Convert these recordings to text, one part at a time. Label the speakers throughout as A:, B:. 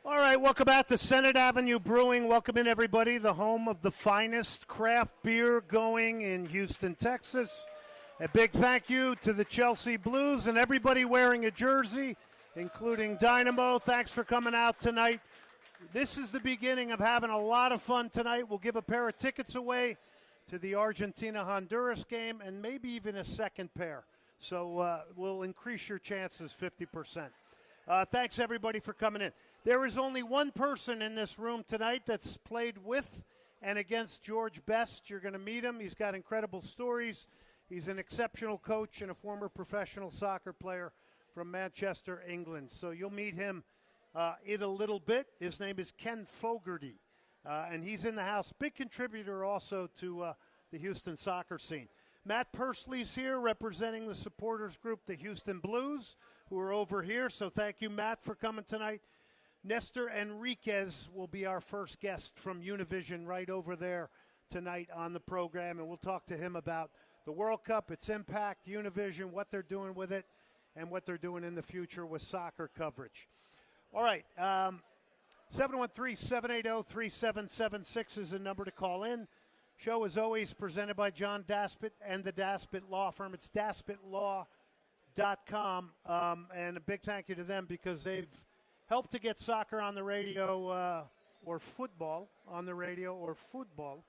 A: All right, welcome back to Senate Avenue Brewing. Welcome in, everybody, the home of the finest craft beer going in Houston, Texas. A big thank you to the Chelsea Blues and everybody wearing a jersey, including Dynamo. Thanks for coming out tonight. This is the beginning of having a lot of fun tonight. We'll give a pair of tickets away to the Argentina-Honduras game and maybe even a second pair. So we'll increase your chances 50%. Thanks, everybody, for coming in. There is only one person in this room tonight that's played with and against George Best. You're going to meet him. He's got incredible stories. He's an exceptional coach and a former professional soccer player from Manchester, England. So you'll meet him in a little bit. His name is Ken Fogarty, and he's in the house. Big contributor also to the Houston soccer scene. Matt Pursley's here representing the supporters group, the Houston Blues, who are over here. So thank you, Matt, for coming tonight. Nestor Enriquez will be our first guest from Univision right over there tonight on the program, and we'll talk to him about the World Cup, its impact, Univision, what they're doing with it, and what they're doing in the future with soccer coverage. All right, 713-780-3776 is the number to call in. Show is always presented by John Daspit and the Daspit Law Firm. It's daspitlaw.com, and a big thank you to them because they've helped to get soccer on the radio or football on the radio or football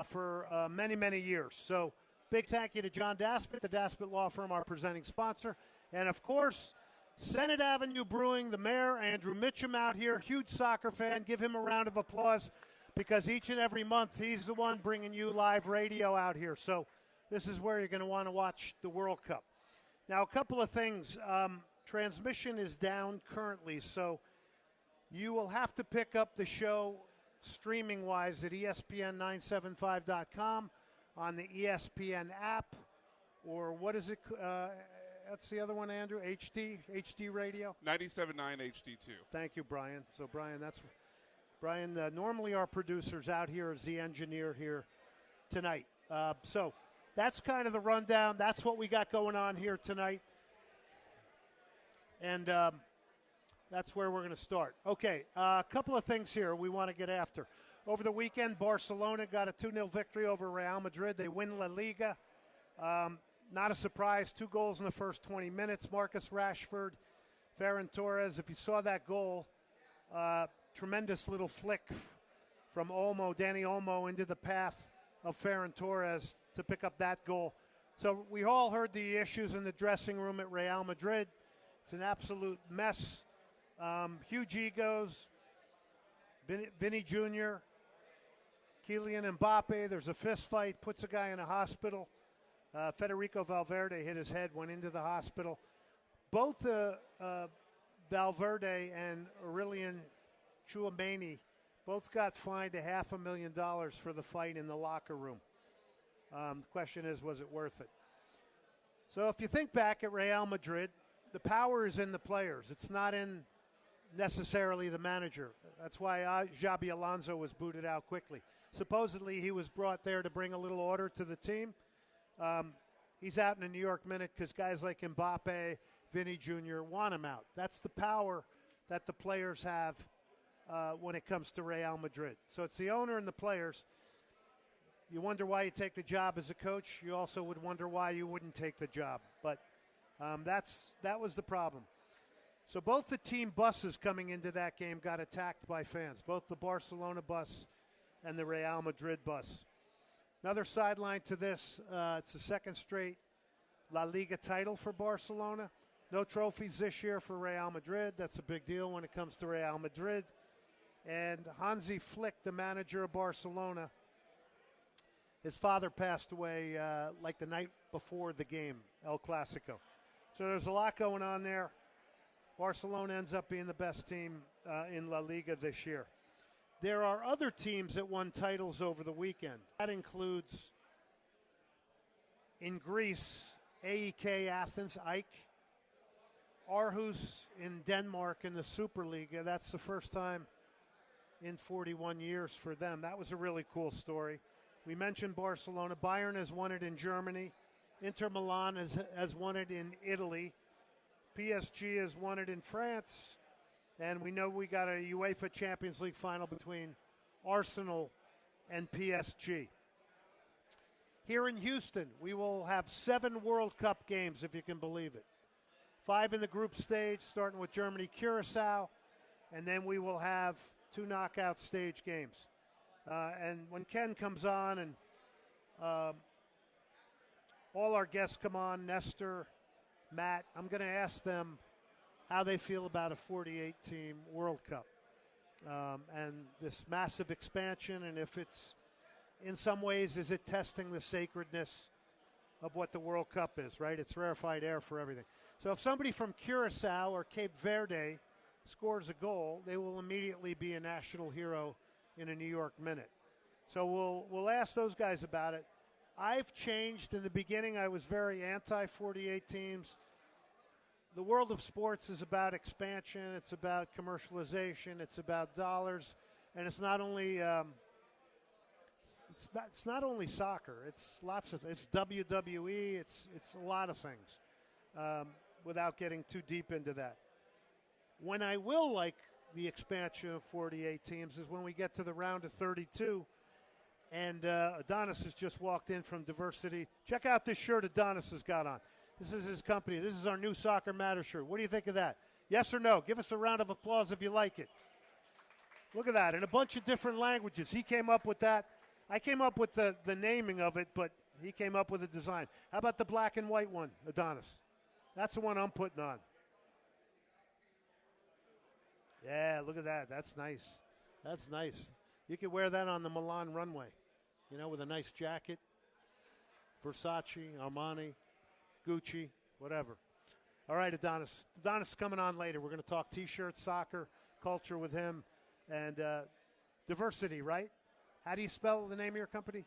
A: for many, many years. So big thank you to John Daspit, the Daspit Law Firm, our presenting sponsor. And, of course, Senate Avenue Brewing, the mayor, Andrew Mitchum, out here, huge soccer fan. Give him a round of applause, because each and every month he's the one bringing you live radio out here. So this is where you're going to want to watch the World Cup. Now, a couple of things. Transmission is down currently, so you will have to pick up the show streaming-wise at ESPN975.com, on the ESPN app, or what is it? That's the other one, Andrew, HD radio? 97.9 HD2. Thank you, Brian. So, Brian, Brian, normally our producer's out here as the engineer here tonight. So that's kind of the rundown. That's what we got going on here tonight. And that's where we're going to start. Okay, a couple of things here we want to get after. Over the weekend, Barcelona got a 2-0 victory over Real Madrid. They win La Liga. Not a surprise, 2 goals in the first 20 minutes. Marcus Rashford, Ferran Torres, if you saw that goal, tremendous little flick from Danny Olmo, into the path of Ferran Torres to pick up that goal. So we all heard the issues in the dressing room at Real Madrid. It's an absolute mess. Huge egos. Vinny Jr., Kylian Mbappe, there's a fist fight, puts a guy in a hospital. Federico Valverde hit his head, went into the hospital. Both Valverde and Aurelien Tchouameni both got fined $500,000 for the fight in the locker room. The question is, was it worth it? So if you think back at Real Madrid, the power is in the players. It's not in necessarily the manager. That's why Xabi Alonso was booted out quickly. Supposedly he was brought there to bring a little order to the team. He's out in a New York minute because guys like Mbappe, Vinny Jr. want him out. That's the power that the players have when it comes to Real Madrid. So it's the owner and the players. You wonder why you take the job as a coach. You also would wonder why you wouldn't take the job. But that was the problem. So both the team buses coming into that game got attacked by fans, both the Barcelona bus and the Real Madrid bus. Another sideline to this, it's the second straight La Liga title for Barcelona. No trophies this year for Real Madrid. That's a big deal when it comes to Real Madrid. And Hansi Flick, the manager of Barcelona, his father passed away like the night before the game, El Clasico. So there's a lot going on there. Barcelona ends up being the best team in La Liga this year. There are other teams that won titles over the weekend. That includes, in Greece, AEK Athens, AEK. Aarhus in Denmark in the Superliga. That's the first time in 41 years for them. That was a really cool story. We mentioned Barcelona. Bayern has won it in Germany. Inter Milan has won it in Italy. PSG has won it in France. And we know we got a UEFA Champions League final between Arsenal and PSG. Here in Houston, we will have 7 World Cup games, if you can believe it. 5 in the group stage, starting with Germany, Curacao, and then we will have 2 knockout stage games. And when Ken comes on and all our guests come on, Nestor, Matt, I'm going to ask them how they feel about a 48-team World Cup and this massive expansion, and if it's, in some ways, is it testing the sacredness of what the World Cup is, right? It's rarefied air for everything. So if somebody from Curacao or Cape Verde scores a goal, they will immediately be a national hero in a New York minute. So we'll ask those guys about it. I've changed. In the beginning, I was very anti-48 teams. The world of sports is about expansion. It's about commercialization. It's about dollars, and it's not only it's not only soccer. It's it's WWE. It's a lot of things. Without getting too deep into that, when I will like the expansion of 48 teams is when we get to the round of 32. And Adonis has just walked in from Diversity. Check out this shirt Adonis has got on. This is his company. This is our new Soccer Matters shirt. What do you think of that? Yes or no? Give us a round of applause if you like it. Look at that. In a bunch of different languages. He came up with that. I came up with the naming of it, but he came up with the design. How about the black and white one, Adonis? That's the one I'm putting on. Yeah, look at that. That's nice. That's nice. You could wear that on the Milan runway, you know, with a nice jacket. Versace, Armani, Gucci, whatever. All right, Adonis. Adonis is coming on later. We're going to talk T-shirts, soccer, culture with him, and Diversity, right? How do you spell the name of your company?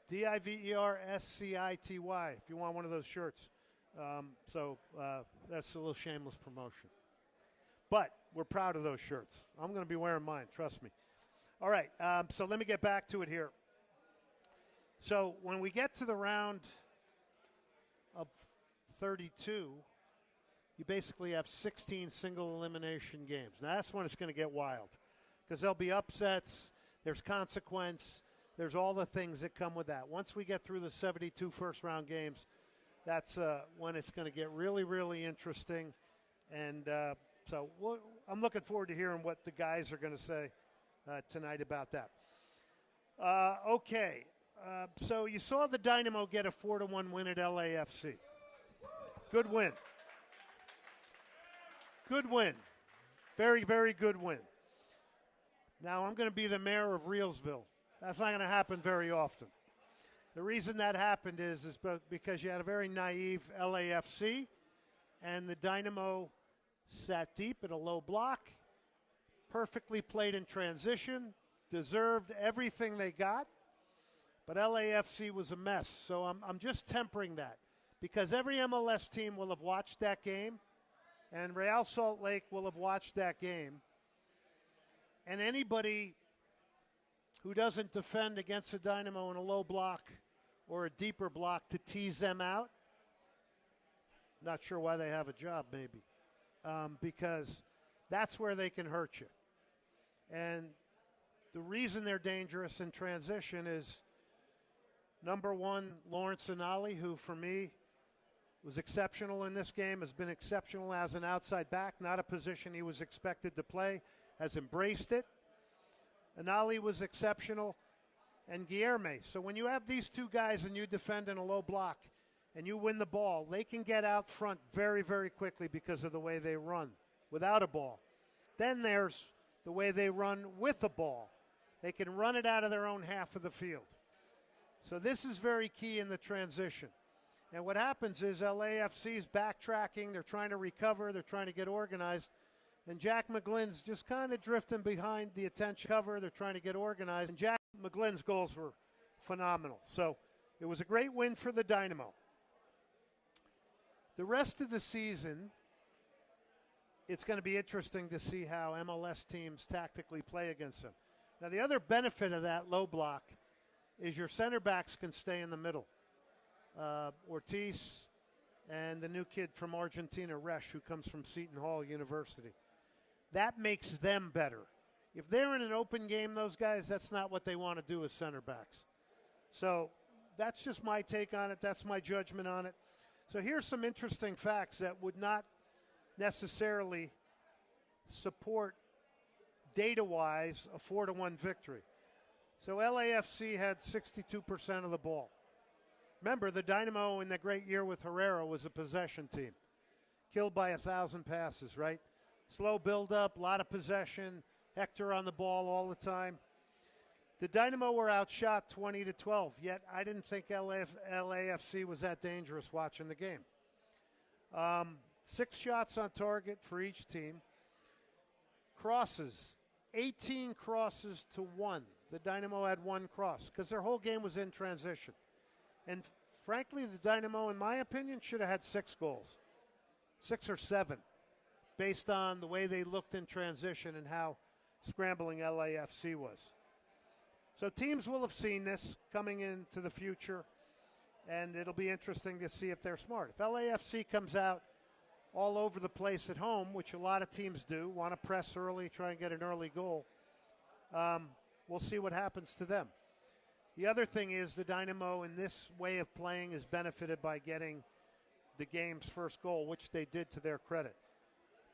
A: Diversity, if you want one of those shirts. That's a little shameless promotion. But we're proud of those shirts. I'm going to be wearing mine, trust me. All right, so let me get back to it here. So when we get to the round of 32, you basically have 16 single elimination games. Now that's when it's going to get wild because there'll be upsets, there's consequence, there's all the things that come with that. Once we get through the 72 first-round games, that's when it's going to get really, really interesting. And I'm looking forward to hearing what the guys are going to say tonight about that. Okay. So you saw the Dynamo get a 4-1 win at LAFC. Good win. Good win. Very, very good win. Now I'm going to be the mayor of Reelsville. That's not going to happen very often. The reason that happened is because you had a very naive LAFC, and the Dynamo sat deep in a low block, perfectly played in transition, deserved everything they got, but LAFC was a mess. So I'm just tempering that because every MLS team will have watched that game, and Real Salt Lake will have watched that game. And anybody who doesn't defend against the Dynamo in a low block or a deeper block to tease them out, not sure why they have a job maybe, because that's where they can hurt you. And the reason they're dangerous in transition is, number one, Lawrence Anali, who for me was exceptional in this game, has been exceptional as an outside back, not a position he was expected to play, has embraced it. Anali was exceptional, and Guilherme. So when you have these two guys and you defend in a low block and you win the ball, they can get out front very, very quickly because of the way they run without a ball. Then there's the way they run with a ball. They can run it out of their own half of the field. So this is very key in the transition. And what happens is LAFC is backtracking. They're trying to recover. They're trying to get organized. And Jack McGlynn's just kind of drifting behind the attention cover. They're trying to get organized. And Jack McGlynn's goals were phenomenal. So it was a great win for the Dynamo. The rest of the season, it's going to be interesting to see how MLS teams tactically play against them. Now, the other benefit of that low block is your center backs can stay in the middle. Ortiz, and the new kid from Argentina, Resch, who comes from Seton Hall University. That makes them better. If they're in an open game, those guys, that's not what they want to do as center backs. So that's just my take on it. That's my judgment on it. So here's some interesting facts that would not necessarily support data-wise a 4-1 victory. So LAFC had 62% of the ball. Remember, the Dynamo in that great year with Herrera was a possession team. Killed by 1,000 passes, right? Slow build-up, a lot of possession, Hector on the ball all the time. The Dynamo were outshot 20-12, yet I didn't think LAFC was that dangerous watching the game. 6 shots on target for each team. Crosses, 18 crosses to 1. The Dynamo had 1 cross because their whole game was in transition. And frankly, the Dynamo, in my opinion, should have had 6 goals, 6 or 7, based on the way they looked in transition and how scrambling LAFC was. So teams will have seen this coming into the future, and it'll be interesting to see if they're smart. If LAFC comes out all over the place at home, which a lot of teams do, want to press early, try and get an early goal, we'll see what happens to them. The other thing is the Dynamo in this way of playing is benefited by getting the game's first goal, which they did to their credit.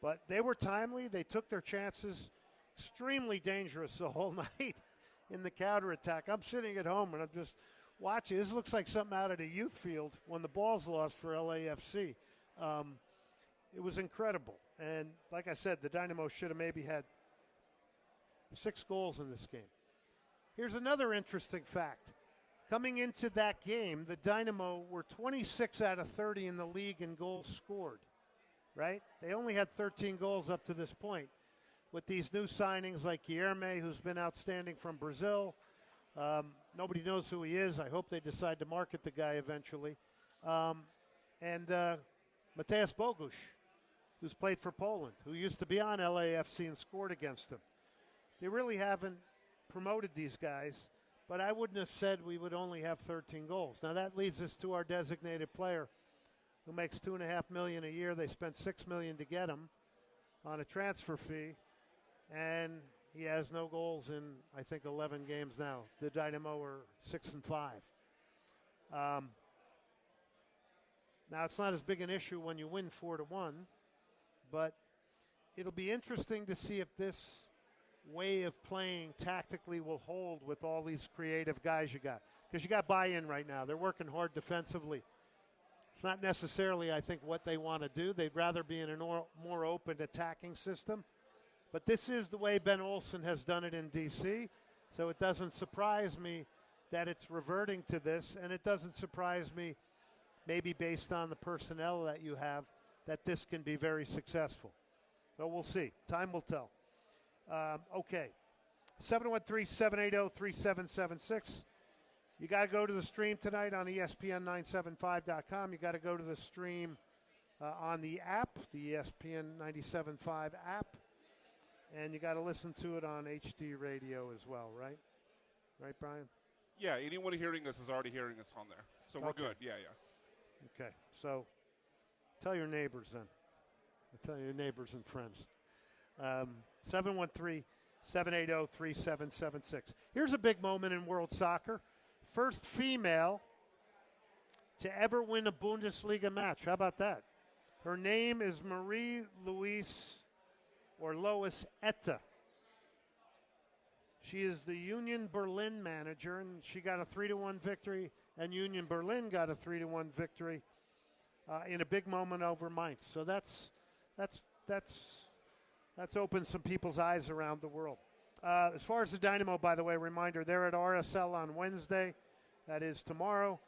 A: But they were timely. They took their chances. Extremely dangerous the whole night in the counterattack. I'm sitting at home and I'm just watching. This looks like something out of the youth field when the ball's lost for LAFC. It was incredible. And like I said, the Dynamo should have maybe had 6 goals in this game. Here's another interesting fact. Coming into that game, the Dynamo were 26 out of 30 in the league in goals scored, right? They only had 13 goals up to this point. With these new signings like Guilherme, who's been outstanding from Brazil. Nobody knows who he is. I hope they decide to market the guy eventually. And Mateusz Bogusz, who's played for Poland, who used to be on LAFC and scored against them. They really haven't promoted these guys, but I wouldn't have said we would only have 13 goals. Now that leads us to our designated player who makes $2.5 million a year. They spent $6 million to get him on a transfer fee, and he has no goals in, I think, 11 games now. The Dynamo are 6-5. Now it's not as big an issue when you win 4-1, but it'll be interesting to see if this way of playing tactically will hold with all these creative guys you got. Because you got buy-in right now. They're working hard defensively. It's not necessarily, I think, what they want to do. They'd rather be in a more open attacking system. But this is the way Ben Olsen has done it in D.C., so it doesn't surprise me that it's reverting to this, and it doesn't surprise me, maybe based on the personnel that you have, that this can be very successful. So we'll see. Time will tell. Okay, 713-780-3776. You got to go to the stream tonight on ESPN975.com. You got to go to the stream on the app, the ESPN 97.5 app, and you got to listen to it on HD radio as well, right? Right, Brian?
B: Yeah, anyone hearing us is already hearing us on there, so we're good. Yeah.
A: Okay, so tell your neighbors then. Tell your neighbors and friends. 713-780-3776. Here's a big moment in world soccer. First female to ever win a Bundesliga match. How about that? Her name is Marie-Louise or Lois Etta. She is the Union Berlin manager, and she got a 3-1 victory, and Union Berlin got a 3-1 victory in a big moment over Mainz. So that's opened some people's eyes around the world. As far as the Dynamo, by the way, reminder, they're at RSL on Wednesday. That is tomorrow.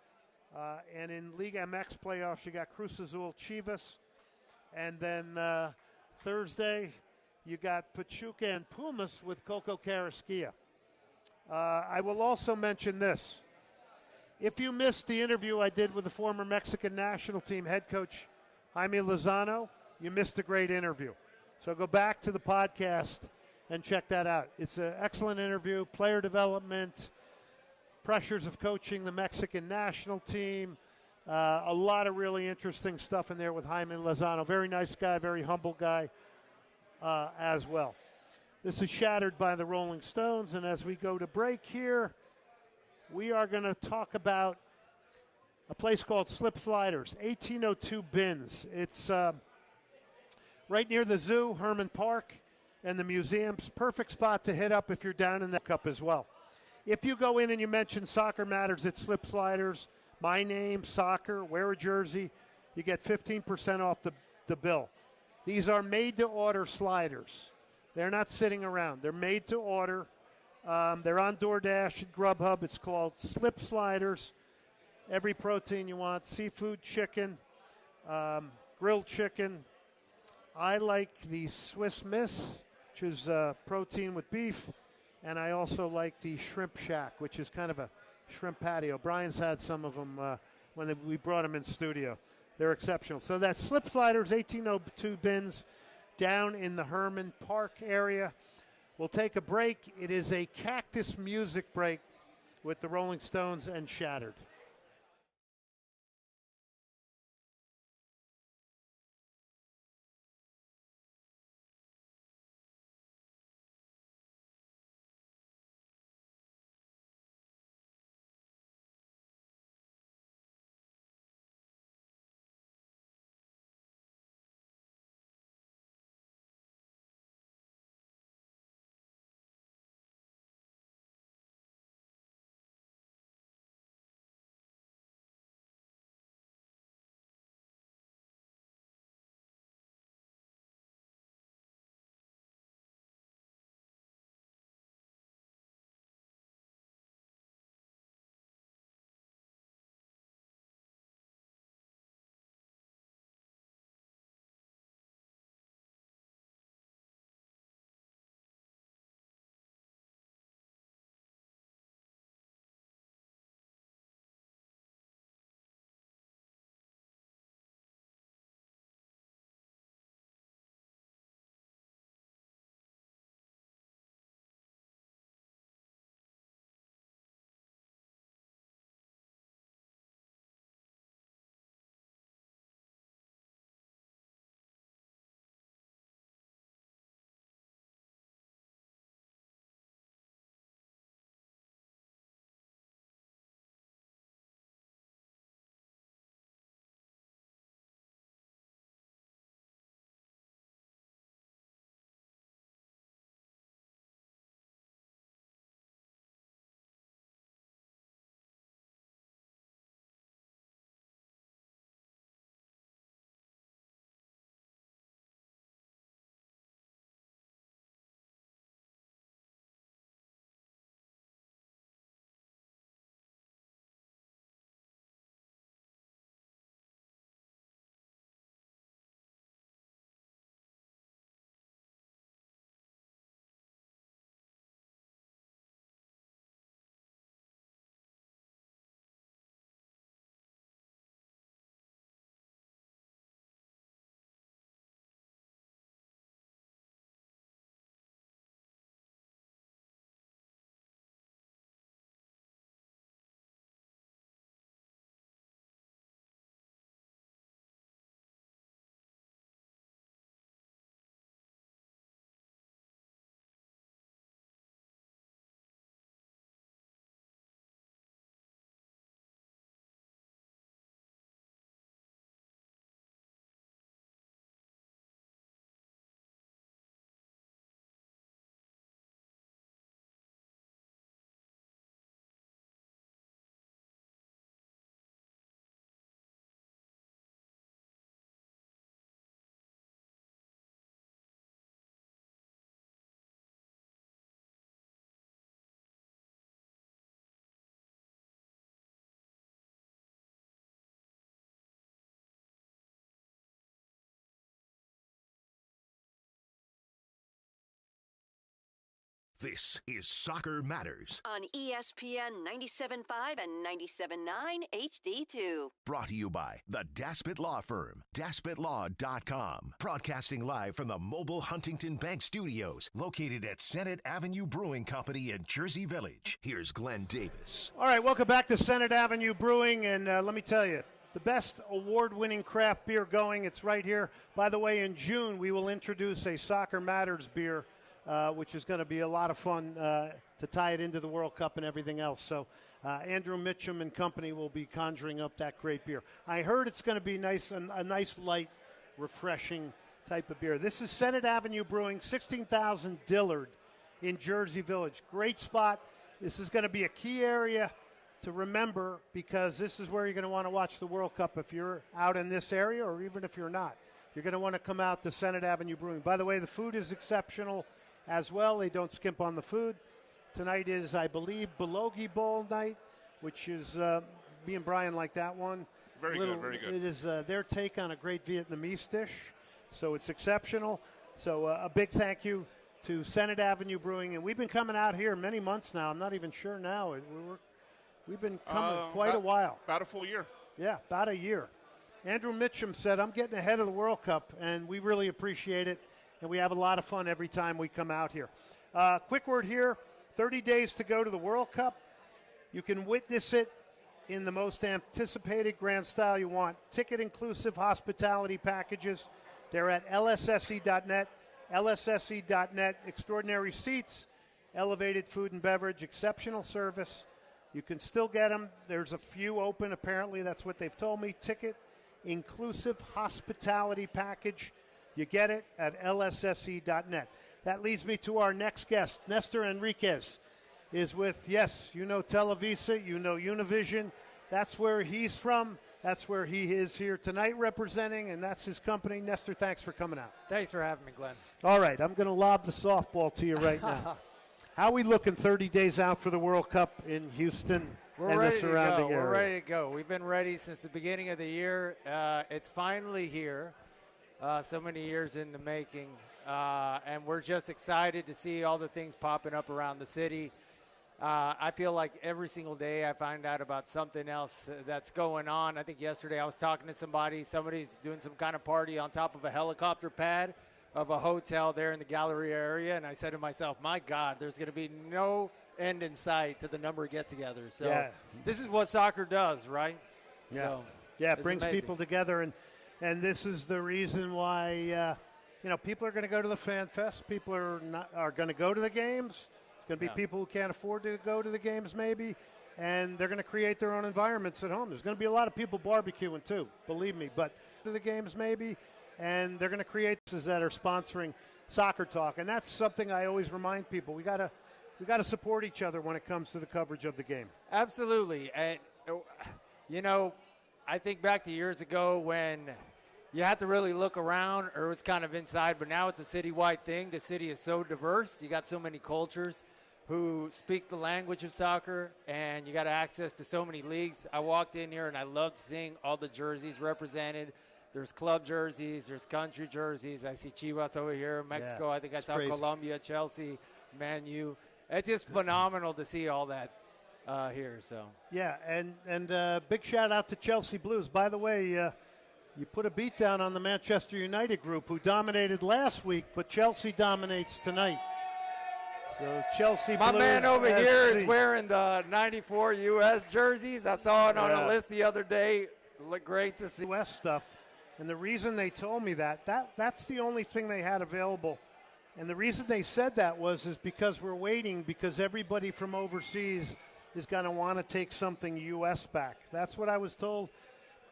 A: And in Liga MX playoffs, you got Cruz Azul Chivas. And then Thursday, you got Pachuca and Pumas with Coco Carrasquilla. I will also mention this. If you missed the interview I did with the former Mexican national team head coach Jaime Lozano, you missed a great interview. So go back to the podcast and check that out. It's an excellent interview, player development, pressures of coaching the Mexican national team, A lot of really interesting stuff in there with Jaime Lozano. Very nice guy, very humble guy as well. This is Shattered by the Rolling Stones, and as we go to break here, we are going to talk about a place called Slip Sliders, 1802 Bins. It's right near the zoo, Herman Park, and the museums. Perfect spot to hit up if you're down in the cup as well. If you go in and you mention Soccer Matters at Slip Sliders, my name, soccer, wear a jersey, you get 15% off the bill. These are made-to-order sliders. They're not sitting around. They're made to order. They're on DoorDash and Grubhub. It's called Slip Sliders. Every protein you want, seafood, chicken, grilled chicken. I like the Swiss Miss, which is protein with beef, and I also like the Shrimp Shack, which is kind of a shrimp patio. Brian's had some of them when we brought them in studio. They're exceptional. So that's Slip Sliders, 1802 Bins, down in the Herman Park area. We'll take a break. It is a Cactus music break with the Rolling Stones and Shattered.
C: This is Soccer Matters
D: on ESPN 97.5 and 97.9 HD2.
C: Brought to you by the Daspit Law Firm, DaspitLaw.com. Broadcasting live from the mobile Huntington Bank Studios, located at Senate Avenue Brewing Company in Jersey Village. Here's Glenn Davis.
A: All right, welcome back to Senate Avenue Brewing, and let me tell you, the best award-winning craft beer going. It's right here. By the way, in June, we will introduce a Soccer Matters beer, which is going to be a lot of fun to tie it into the World Cup and everything else. So Andrew Mitchum and company will be conjuring up that great beer. I heard it's going to be nice, a nice, light, refreshing type of beer. This is Senate Avenue Brewing, 16,000 Dillard in Jersey Village. Great spot. This is going to be a key area to remember, because this is where you're going to want to watch the World Cup if you're out in this area, or even if you're not. You're going to want to come out to Senate Avenue Brewing. By the way, the food is exceptional as well. They don't skimp on the food. Tonight is, I believe, Bulgogi Bowl night, which is, me and Brian like that one.
B: Very good, very good.
A: It is their take on a great Vietnamese dish, so it's exceptional. So a big thank you to Senate Avenue Brewing. And we've been coming out here many months now. I'm not even sure now. We've been coming quite a while.
B: About a full year.
A: Yeah, about a year. Andrew Mitchum said, I'm getting ahead of the World Cup, and we really appreciate it, and we have a lot of fun every time we come out here. Quick word here, 30 days to go to the World Cup. You can witness it in the most anticipated grand style you want. Ticket-inclusive hospitality packages. They're at lsse.net, lsse.net. Extraordinary seats, elevated food and beverage, exceptional service. You can still get them. There's a few open, apparently. That's what they've told me. Ticket-inclusive hospitality package. You get it at lsse.net. That leads me to our next guest. Nestor Enriquez is with, yes, you know Televisa, you know Univision. That's where he's from. That's where he is here tonight representing, and that's his company. Nestor, thanks for coming out.
E: Thanks for having me, Glenn.
A: All right, I'm going to lob the softball to you right now. How are we looking 30 days out for the World Cup in Houston and the surrounding area?
E: We're ready to go. We've been ready since the beginning of the year. It's finally here, so many years in the making, and we're just excited to see all the things popping up around the city. I feel like every single day I find out about something else that's going on. I think yesterday I was talking to somebody's doing some kind of party on top of a helicopter pad of a hotel there in the Galleria area, and I said to myself, my God, there's going to be no end in sight to the number of get-togethers. So This is what soccer does, right?
A: Yeah,
E: so
A: it brings people together, and this is the reason why people are going to go to the Fan Fest. People are going to go to the games. It's going to be people who can't afford to go to the games maybe, and they're going to create their own environments at home. There's going to be a lot of people barbecuing too, believe me, but to the games maybe. And they're going to create this that are sponsoring Soccer Talk, and that's something I always remind people. We got to support each other when it comes to the coverage of the game.
E: Absolutely, and I think back to years ago when you had to really look around, or it was kind of inside. But now it's a citywide thing. The city is so diverse. You got so many cultures who speak the language of soccer, and you got access to so many leagues. I walked in here and I loved seeing all the jerseys represented. There's club jerseys, there's country jerseys. I see Chivas over here, Mexico.
A: Yeah,
E: I think I saw
A: crazy.
E: Colombia, Chelsea, Man U. It's just phenomenal to see all that here. So
A: yeah, and big shout out to Chelsea Blues. By the way, you put a beat down on the Manchester United group, who dominated last week, but Chelsea dominates tonight. So Chelsea
E: my
A: Blues
E: man over
A: SC.
E: here is wearing the 94 U.S. jerseys. I saw it on a list the other day. Look great to see.
A: U.S. stuff. And the reason they told me that's the only thing they had available. And the reason they said that is because we're waiting, because everybody from overseas is going to want to take something U.S. back. That's what I was told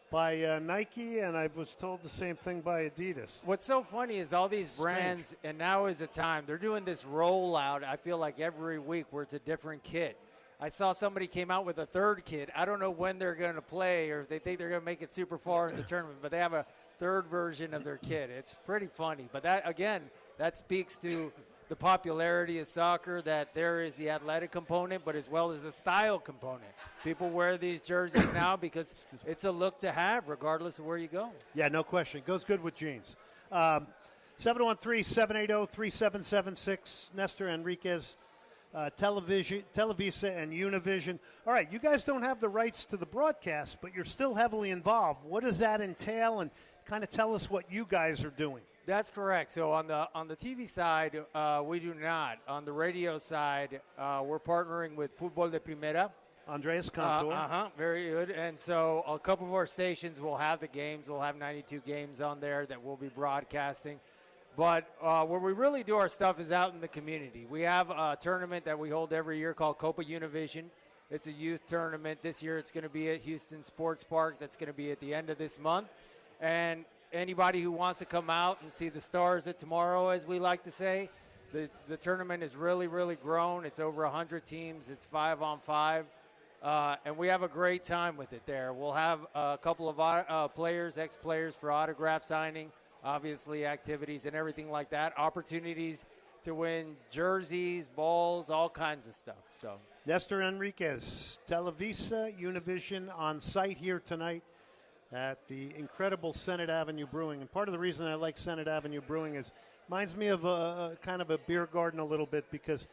A: by Nike, and I was told the same thing by Adidas.
E: What's so funny is all these brands, and now is the time, they're doing this rollout, I feel like every week, where it's a different kit. I saw somebody came out with a third kit. I don't know when they're going to play, or if they think they're going to make it super far in the tournament, but they have a third version of their kit. It's pretty funny. But that, again, that speaks to the popularity of soccer, that there is the athletic component, but as well as the style component. People wear these jerseys now because it's a look to have regardless of where you go.
A: Yeah, no question. It goes good with jeans. 713-780-3776, Nestor Enriquez. Televisa and Univision. All right, you guys don't have the rights to the broadcast, but you're still heavily involved. What does that entail? And kind of tell us what you guys are doing.
E: That's correct. So on the TV side, we do not. On the radio side, we're partnering with Fútbol de Primera,
A: Andreas Cantor.
E: Very good. And so a couple of our stations will have the games. We'll have 92 games on there that we'll be broadcasting. But where we really do our stuff is out in the community. We have a tournament that we hold every year called Copa Univision. It's a youth tournament. This year it's going to be at Houston Sports Park. That's going to be at the end of this month. And anybody who wants to come out and see the stars of tomorrow, as we like to say, the tournament is really, really grown. It's over 100 teams. It's 5-on-5. And we have a great time with it there. We'll have a couple of players, ex-players for autograph signing, obviously activities and everything like that, opportunities to win jerseys, balls, all kinds of stuff. So
A: Nestor Enriquez, Televisa Univision on site here tonight at the incredible Senate Avenue Brewing. And part of the reason I like Senate Avenue Brewing is reminds me of a kind of a beer garden a little bit, because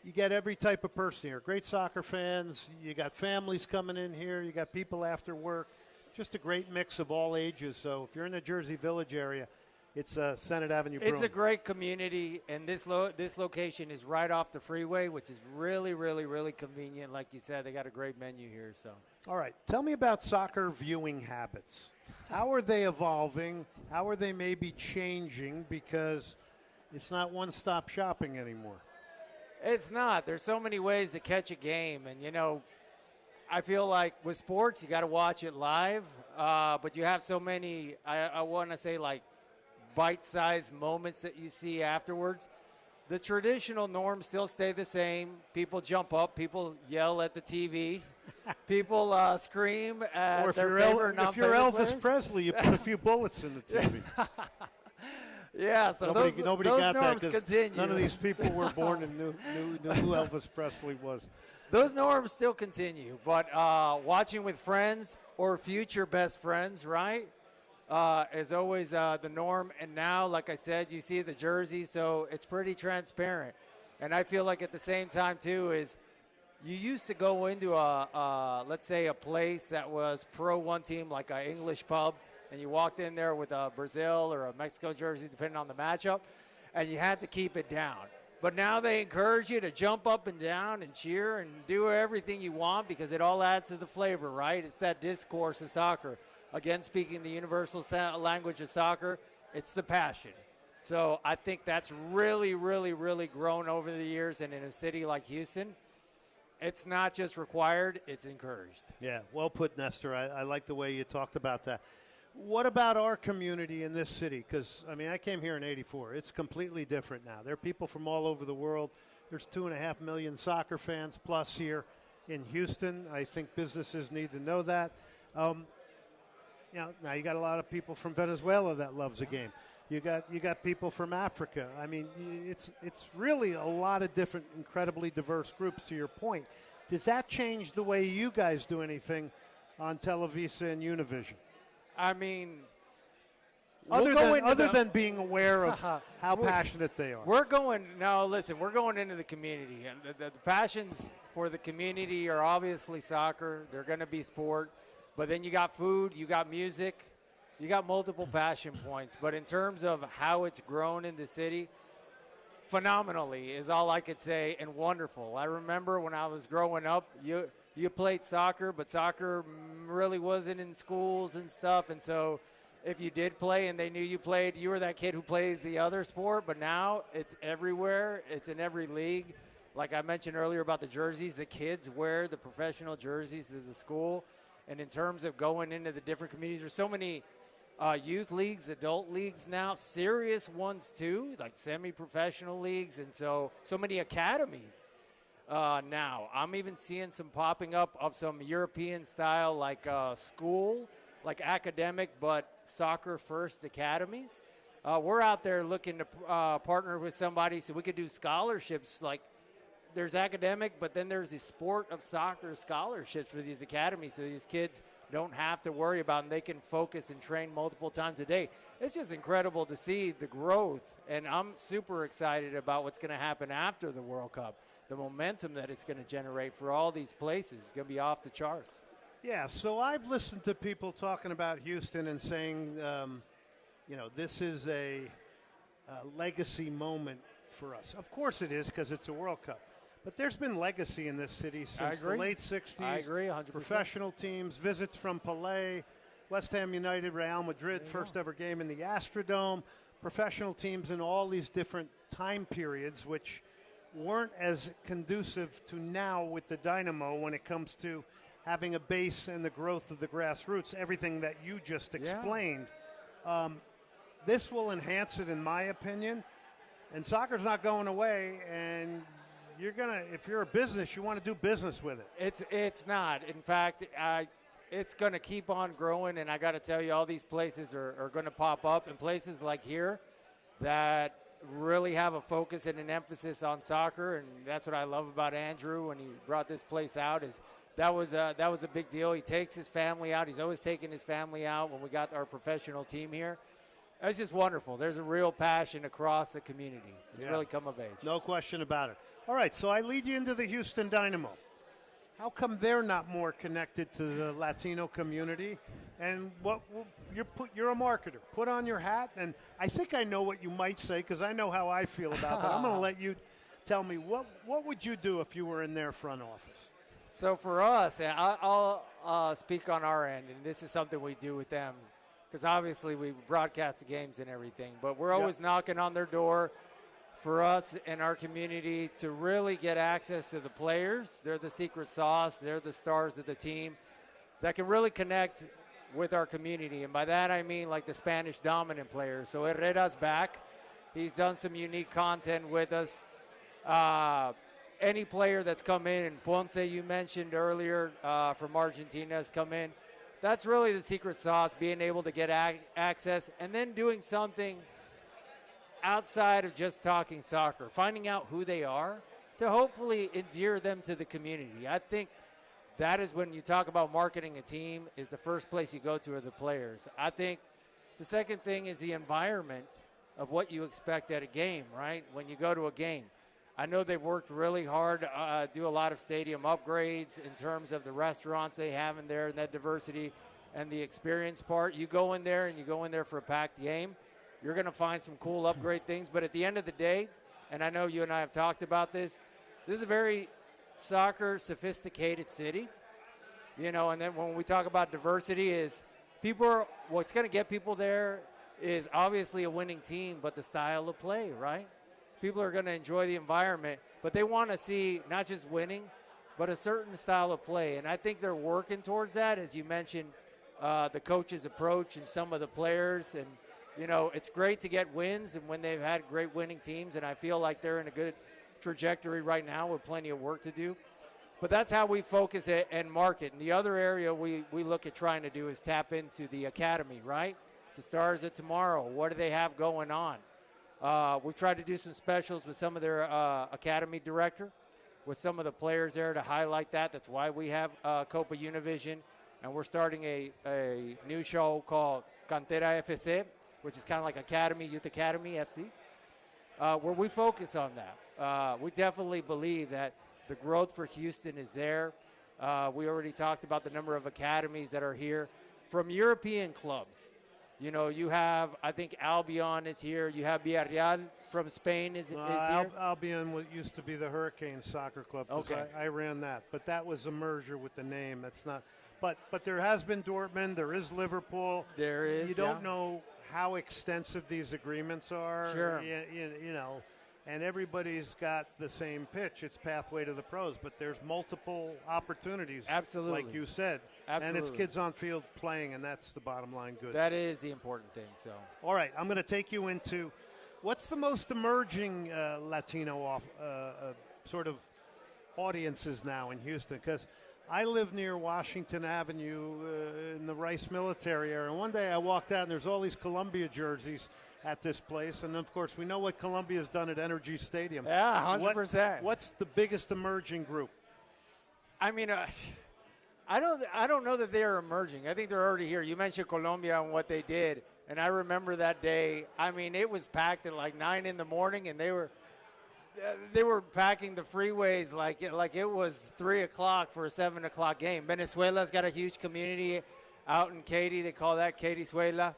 A: you get every type of person here. Great soccer fans, you got families coming in here, you got people after work, just a great mix of all ages. So if you're in the Jersey Village area, it's Senate Avenue Brewing.
E: It's a great community, and this location is right off the freeway, which is really, really, really convenient. Like you said, they got a great menu here. So,
A: all right, tell me about soccer viewing habits. How are they evolving? How are they maybe changing? Because it's not one-stop shopping anymore.
E: It's not. There's so many ways to catch a game, and I feel like with sports, you got to watch it live, but you have so many. I want to say like bite-sized moments that you see afterwards. The traditional norms still stay the same. People jump up. People yell at the TV. People scream at
A: or if
E: their
A: you're
E: favorite
A: if you're
E: non-favorite
A: Elvis
E: players.
A: Presley, you put a few bullets in the TV.
E: Yeah, so
A: nobody
E: those
A: got
E: norms
A: that, 'cause
E: continue.
A: none of these people were born and knew who Elvis Presley was.
E: Those norms still continue, but watching with friends or future best friends, right, is always the norm. And now, like I said, you see the jerseys, so it's pretty transparent. And I feel like at the same time, too, is you used to go into let's say a place that was pro one team, like an English pub, and you walked in there with a Brazil or a Mexico jersey, depending on the matchup, and you had to keep it down. But now they encourage you to jump up and down and cheer and do everything you want, because it all adds to the flavor, right? It's that discourse of soccer. Again, speaking the universal language of soccer, it's the passion. So I think that's really, really, really grown over the years. And in a city like Houston, it's not just required, it's encouraged.
A: Yeah, well put, Nestor. I like the way you talked about that. What about our community in this city? Because, I came here in '84. It's completely different now. There are people from all over the world. There's 2.5 million soccer fans plus here in Houston. I think businesses need to know that. Now you got a lot of people from Venezuela that loves the game. You got people from Africa. It's really a lot of different, incredibly diverse groups, to your point. Does that change the way you guys do anything on Televisa and Univision? Other than being aware of how passionate they are.
E: We're going into the community. And the passions for the community are obviously soccer. They're going to be sport. But then you got food, you got music, you got multiple passion points. But in terms of how it's grown in the city, phenomenally is all I could say, and wonderful. I remember when I was growing up, you played soccer, but soccer really wasn't in schools and stuff. And so if you did play and they knew you played, you were that kid who plays the other sport. But now it's everywhere. It's in every league. Like I mentioned earlier about the jerseys, the kids wear the professional jerseys to the school. And in terms of going into the different communities, there's so many youth leagues, adult leagues now, serious ones too, like semi-professional leagues, and so many academies now. I'm even seeing some popping up of some European style, like school, like academic, but soccer-first academies. We're out there looking to partner with somebody so we could do scholarships. Like there's academic, but then there's the sport of soccer scholarships for these academies, so these kids don't have to worry about, and they can focus and train multiple times a day. It's just incredible to see the growth, and I'm super excited about what's going to happen after the World Cup. The momentum that it's going to generate for all these places is going to be off the charts.
A: Yeah, so I've listened to people talking about Houston and saying, this is a legacy moment for us. Of course it is, because it's a World Cup. But there's been legacy in this city since the late 60s.
E: I agree, 100%.
A: Professional teams, visits from Pelé, West Ham United, Real Madrid, first ever game in the Astrodome. Professional teams in all these different time periods, which weren't as conducive to now with the Dynamo when it comes to having a base and the growth of the grassroots, everything that you just explained. This will enhance it, in my opinion. And soccer's not going away, and you're gonna, if you're a business, you want to do business with it.
E: It's not. In fact, it's going to keep on growing, and I got to tell you, all these places are going to pop up, and places like here that really have a focus and an emphasis on soccer, and that's what I love about Andrew when he brought this place out. Is that was a big deal. He takes his family out. He's always taking his family out when we got our professional team here. It's just wonderful. There's a real passion across the community. It's really come of age.
A: No question about it. All right, so I lead you into the Houston Dynamo. How come they're not more connected to the Latino community? And you're a marketer. Put on your hat, and I think I know what you might say because I know how I feel about that. I'm going to let you tell me what would you do if you were in their front office?
E: So for us, and I'll speak on our end, and this is something we do with them, because obviously we broadcast the games and everything, but we're always knocking on their door for us and our community to really get access to the players. They're the secret sauce. They're the stars of the team that can really connect with our community. And by that I mean like the Spanish dominant players. So Herrera's back. He's done some unique content with us. Any player that's come in, and Ponce you mentioned earlier from Argentina has come in. That's really the secret sauce, being able to get access and then doing something outside of just talking soccer, finding out who they are to hopefully endear them to the community. I think that is when you talk about marketing a team, is the first place you go to are the players. I think the second thing is the environment of what you expect at a game, right? When you go to a game. I know they've worked really hard to do a lot of stadium upgrades in terms of the restaurants they have in there and that diversity and the experience part. You go in there and you go in there for a packed game, you're going to find some cool upgrade things. But at the end of the day, and I know you and I have talked about this is a very soccer sophisticated city, you know, and then when we talk about diversity is what's going to get people there is obviously a winning team, but the style of play, right? People are going to enjoy the environment, but they want to see not just winning, but a certain style of play. And I think they're working towards that, as you mentioned, the coach's approach and some of the players. And, you know, it's great to get wins and when they've had great winning teams, and I feel like they're in a good trajectory right now with plenty of work to do. But that's how we focus it and market. And the other area we look at trying to do is tap into the academy, right? The Stars of Tomorrow, what do they have going on? We've tried to do some specials with some of their academy director, with some of the players there to highlight that. That's why we have Copa Univision, and we're starting a new show called Cantera FC, which is kind of like Youth Academy FC, where we focus on that. We definitely believe that the growth for Houston is there. We already talked about the number of academies that are here from European clubs. You know, you have, I think Albion is here. You have Villarreal from Spain is here.
A: Albion used to be the Hurricane Soccer Club.
E: Okay.
A: I ran that. But that was a merger with the name. That's not. But there has been Dortmund. There is Liverpool.
E: There is.
A: You don't know how extensive these agreements are.
E: Sure.
A: You know, and everybody's got the same pitch. It's pathway to the pros. But there's multiple opportunities.
E: Absolutely.
A: Like you said.
E: Absolutely.
A: And it's kids on field playing, and that's the bottom line good.
E: That is the important thing. So.
A: All right, I'm going to take you into what's the most emerging Latino sort of audiences now in Houston? Because I live near Washington Avenue in the Rice Military area, and one day I walked out, and there's all these Columbia jerseys at this place, and of course we know what Columbia's done at Energy Stadium.
E: Yeah, 100%.
A: What's the biggest emerging group?
E: I mean, I don't know that they're emerging. I think they're already here. You mentioned Colombia and what they did, and I remember that day. I mean, it was packed at like 9 in the morning, and they were packing the freeways like it was 3 o'clock for a 7 o'clock game. Venezuela's got a huge community out in Katy. They call that Katyzuela.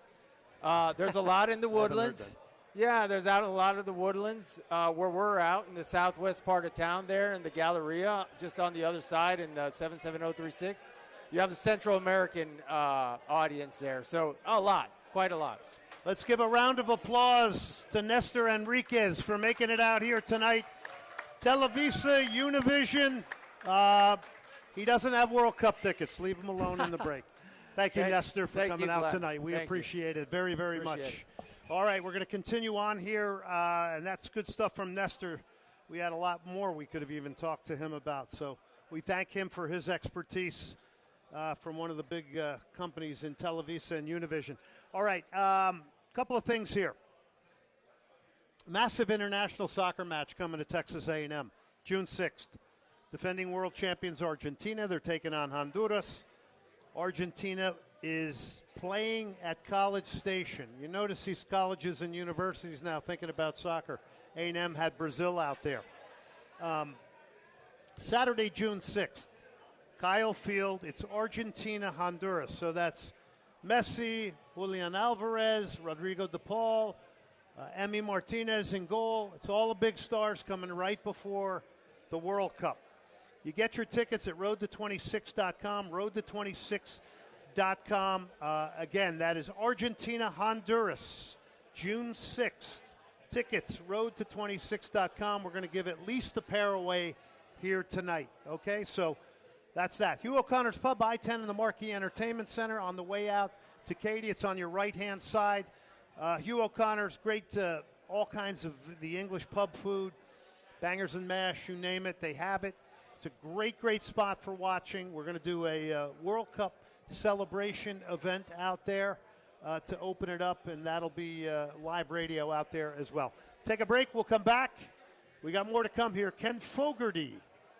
E: There's a lot in the Woodlands. Yeah, there's out a lot of the Woodlands where we're out in the southwest part of town there in the Galleria, just on the other side in 77036. You have the Central American audience there. So a lot, quite a lot.
A: Let's give a round of applause to Nestor Enriquez for making it out here tonight. Televisa, Univision. He doesn't have World Cup tickets. Leave him alone in the break. Thank you, Nestor, for coming out tonight. We appreciate it very, very much. All right, we're going to continue on here, and that's good stuff from Nestor. We had a lot more we could have even talked to him about. So we thank him for his expertise from one of the big companies in Televisa and Univision. All right, couple of things here. Massive international soccer match coming to Texas A&M, June 6th. Defending world champions Argentina. They're taking on Honduras. Argentina is playing at College Station. You notice these colleges and universities now thinking about soccer. A&M had Brazil out there. Saturday, June 6th, Kyle Field. It's Argentina, Honduras. So that's Messi, Julian Alvarez, Rodrigo de Paul, Emi Martinez in goal. It's all the big stars coming right before the World Cup. You get your tickets at roadto26.com, roadto26.com. Again, that is Argentina, Honduras, June 6th. Tickets, roadto26.com. We're going to give at least a pair away here tonight. Okay, so that's that. Hugh O'Connor's Pub, I-10 in the Marquee Entertainment Center. On the way out to Katy, it's on your right-hand side. Hugh O'Connor's, great, all kinds of the English pub food, bangers and mash, you name it, they have it. It's a great, great spot for watching. We're going to do a World Cup celebration event out there to open it up, and that'll be live radio out there as well. Take a break. We'll come back. We got more to come here. Ken Fogarty,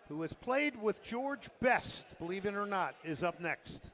A: who has played with George Best, believe it or not, is up next.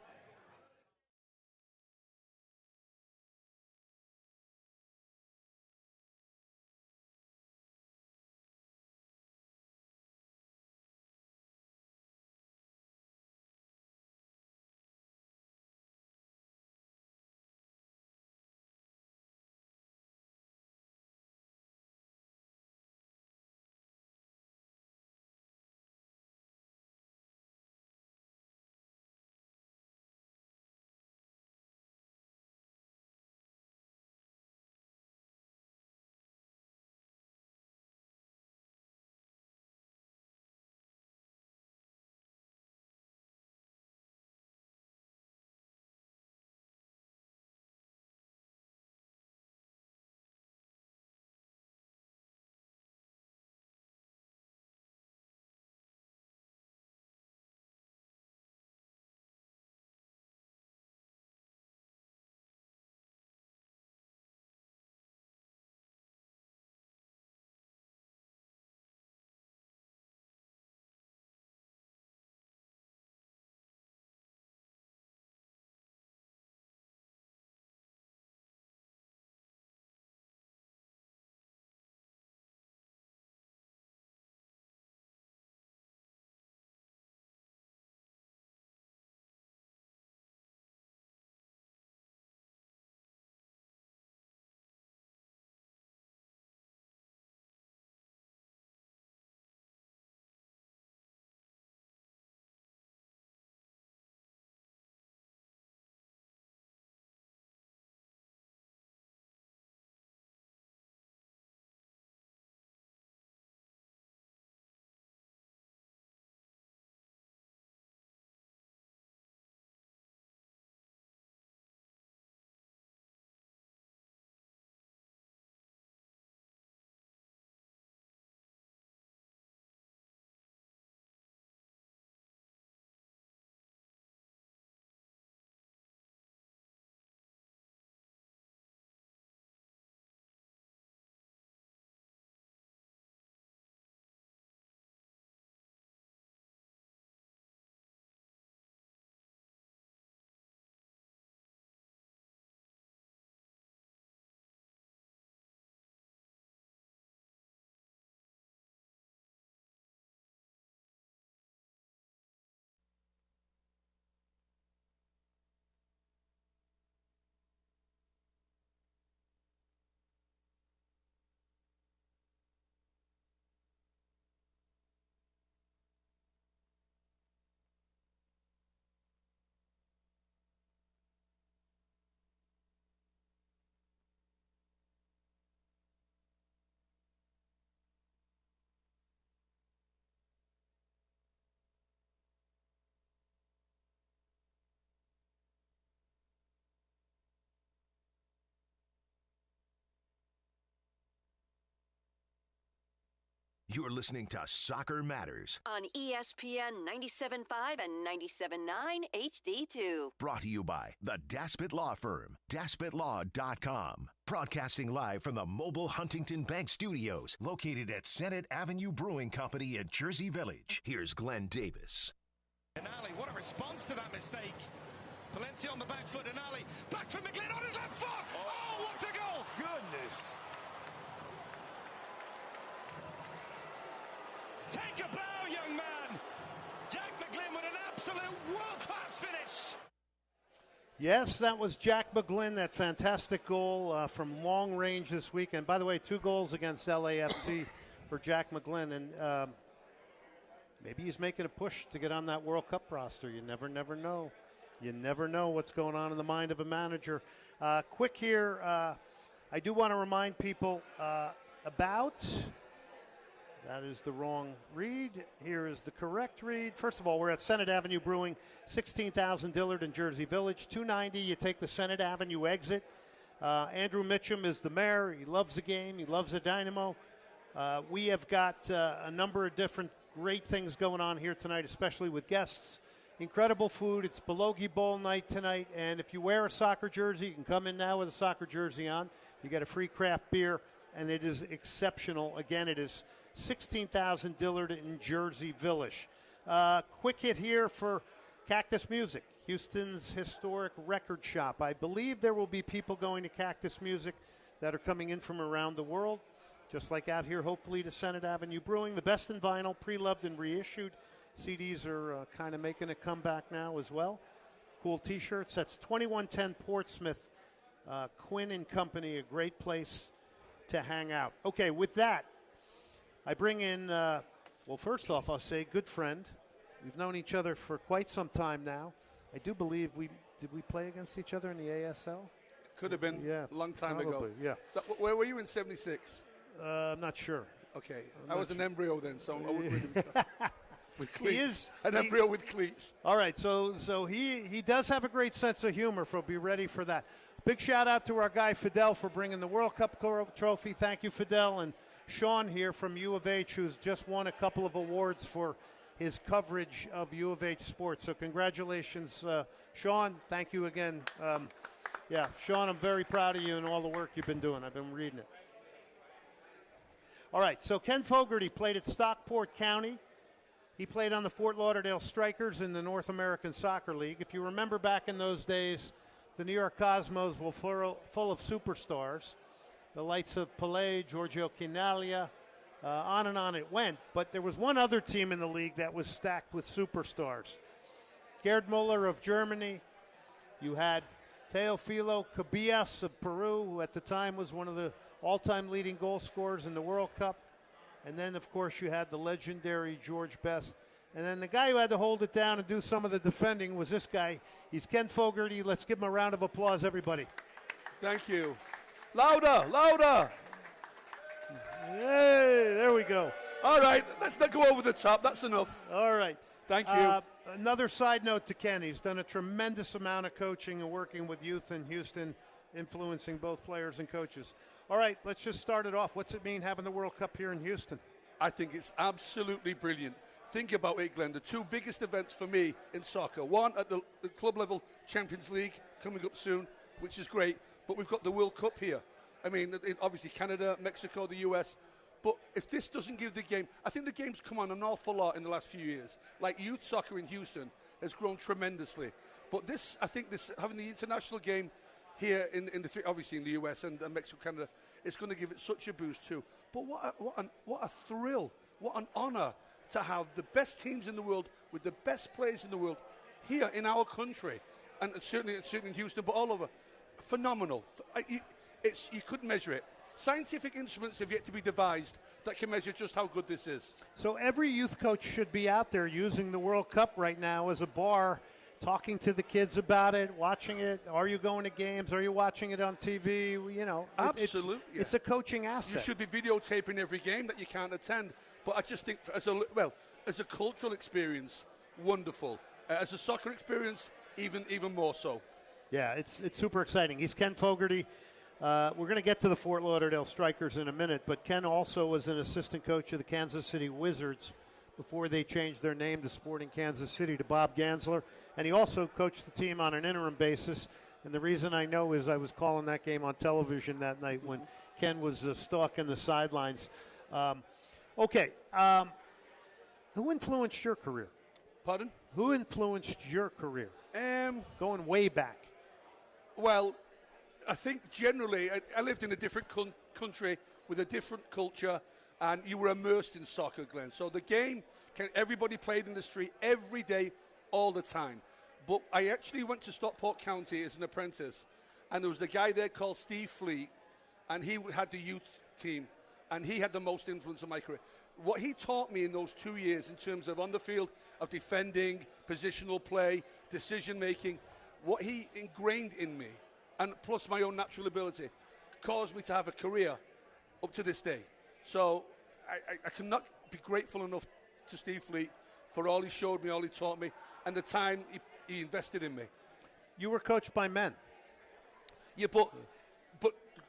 C: You're listening to Soccer Matters,
D: on ESPN 97.5 and 97.9 HD2.
C: brought to you by the Daspit Law Firm, DaspitLaw.com. Broadcasting live from the mobile Huntington Bank Studios, located at Senate Avenue Brewing Company in Jersey Village. Here's Glenn Davis.
F: And Ali, what a response to that mistake. Palencia on the back foot, and Ali back from McGlynn on his left foot. Oh, what a goal! Goodness. Take a bow, young man. Jack McGlynn with an absolute world-class finish.
A: Yes, that was Jack McGlynn, that fantastic goal from long range this weekend. By the way, 2 goals against LAFC for Jack McGlynn, and maybe he's making a push to get on that World Cup roster. You never know. You never know what's going on in the mind of a manager. Quick here, I do want to remind people about, that is the wrong read. Here is the correct read. First of all, we're at Senate Avenue Brewing, 16,000 Dillard in Jersey Village. 290, you take the Senate Avenue exit. Andrew Mitchum is the mayor. He loves the game. He loves the Dynamo. We have got a number of different great things going on here tonight, especially with guests. Incredible food. It's Belogi Bowl night tonight, and if you wear a soccer jersey, you can come in now with a soccer jersey on. You get a free craft beer, and it is exceptional. Again, it is 16,000 Dillard in Jersey Village. Quick hit here for Cactus Music, Houston's historic record shop. I believe there will be people going to Cactus Music that are coming in from around the world, just like out here, hopefully, to Senate Avenue Brewing. The best in vinyl, pre-loved and reissued. CDs are kind of making a comeback now as well. Cool T-shirts. That's 2110 Portsmouth. Quinn and Company, a great place to hang out. Okay, with that, I bring in, well, first off, I'll say good friend. We've known each other for quite some time now. I do believe did we play against each other in the ASL?
G: Could have been a long time
A: probably,
G: ago.
A: Yeah.
G: Where were you in 76?
A: I'm not sure.
G: Okay. I was an embryo then, so I wouldn't really with cleats.
A: He is
G: an embryo with cleats.
A: All right, so he does have a great sense of humor, so be ready for that. Big shout out to our guy Fidel for bringing the World Cup trophy. Thank you, Fidel. And Sean here from U of H, who's just won a couple of awards for his coverage of U of H sports. So congratulations, Sean. Thank you again. Yeah, Sean, I'm very proud of you and all the work you've been doing. I've been reading it. All right, so Ken Fogarty played at Stockport County. He played on the Fort Lauderdale Strikers in the North American Soccer League. If you remember back in those days, the New York Cosmos were full of superstars. The likes of Pelé, Giorgio Chinaglia, on and on it went. But there was one other team in the league that was stacked with superstars. Gerd Muller of Germany. You had Teofilo Cabillas of Peru, who at the time was one of the all-time leading goal scorers in the World Cup. And then, of course, you had the legendary George Best. And then the guy who had to hold it down and do some of the defending was this guy. He's Ken Fogarty. Let's give him a round of applause, everybody.
G: Thank you. Louder, louder.
A: Hey, there we go.
G: All right, let's not go over the top. That's enough.
A: All right.
G: Thank you.
A: Another side note to Ken. He's done a tremendous amount of coaching and working with youth in Houston, influencing both players and coaches. All right, let's just start it off. What's it mean having the World Cup here in Houston?
G: I think it's absolutely brilliant. Think about it, Glenn. The 2 biggest events for me in soccer. One at the club level, Champions League, coming up soon, which is great. But we've got the World Cup here. I mean, obviously Canada, Mexico, the US. But if this doesn't give the game, I think the game's come on an awful lot in the last few years. Like youth soccer in Houston has grown tremendously. But this, I think this, having the international game here in the obviously in the US and Mexico, Canada, it's going to give it such a boost too. But what a thrill, what an honor to have the best teams in the world with the best players in the world here in our country, and certainly in Houston, but all over. Phenomenal. You couldn't measure it. Scientific instruments have yet to be devised that can measure just how good this is.
A: So every youth coach should be out there using the World Cup right now as a bar, talking to the kids about it, watching it. Are you going to games? Are you watching it on TV? You know,
G: absolutely.
A: It's a coaching asset.
G: You should be videotaping every game that you can't attend. But I just think as a cultural experience, wonderful. As a soccer experience, even more so.
A: Yeah, it's super exciting. He's Ken Fogarty. We're going to get to the Fort Lauderdale Strikers in a minute, but Ken also was an assistant coach of the Kansas City Wizards before they changed their name to Sporting Kansas City to Bob Gansler. And he also coached the team on an interim basis. And the reason I know is I was calling that game on television that night when Ken was stalking the sidelines. Who influenced your career?
G: Pardon?
A: Who influenced your career? Going way back.
G: Well, I think generally, I lived in a different country with a different culture, and you were immersed in soccer, Glenn. So the game, everybody played in the street every day, all the time. But I actually went to Stockport County as an apprentice, and there was a guy there called Steve Fleet, and he had the youth team, and he had the most influence on my career. What he taught me in those 2 years in terms of on the field of defending, positional play, decision-making, what he ingrained in me, and plus my own natural ability, caused me to have a career up to this day. So I cannot be grateful enough to Steve Fleet for all he showed me, all he taught me, and the time he invested in me.
A: You were coached by men.
G: Yeah, but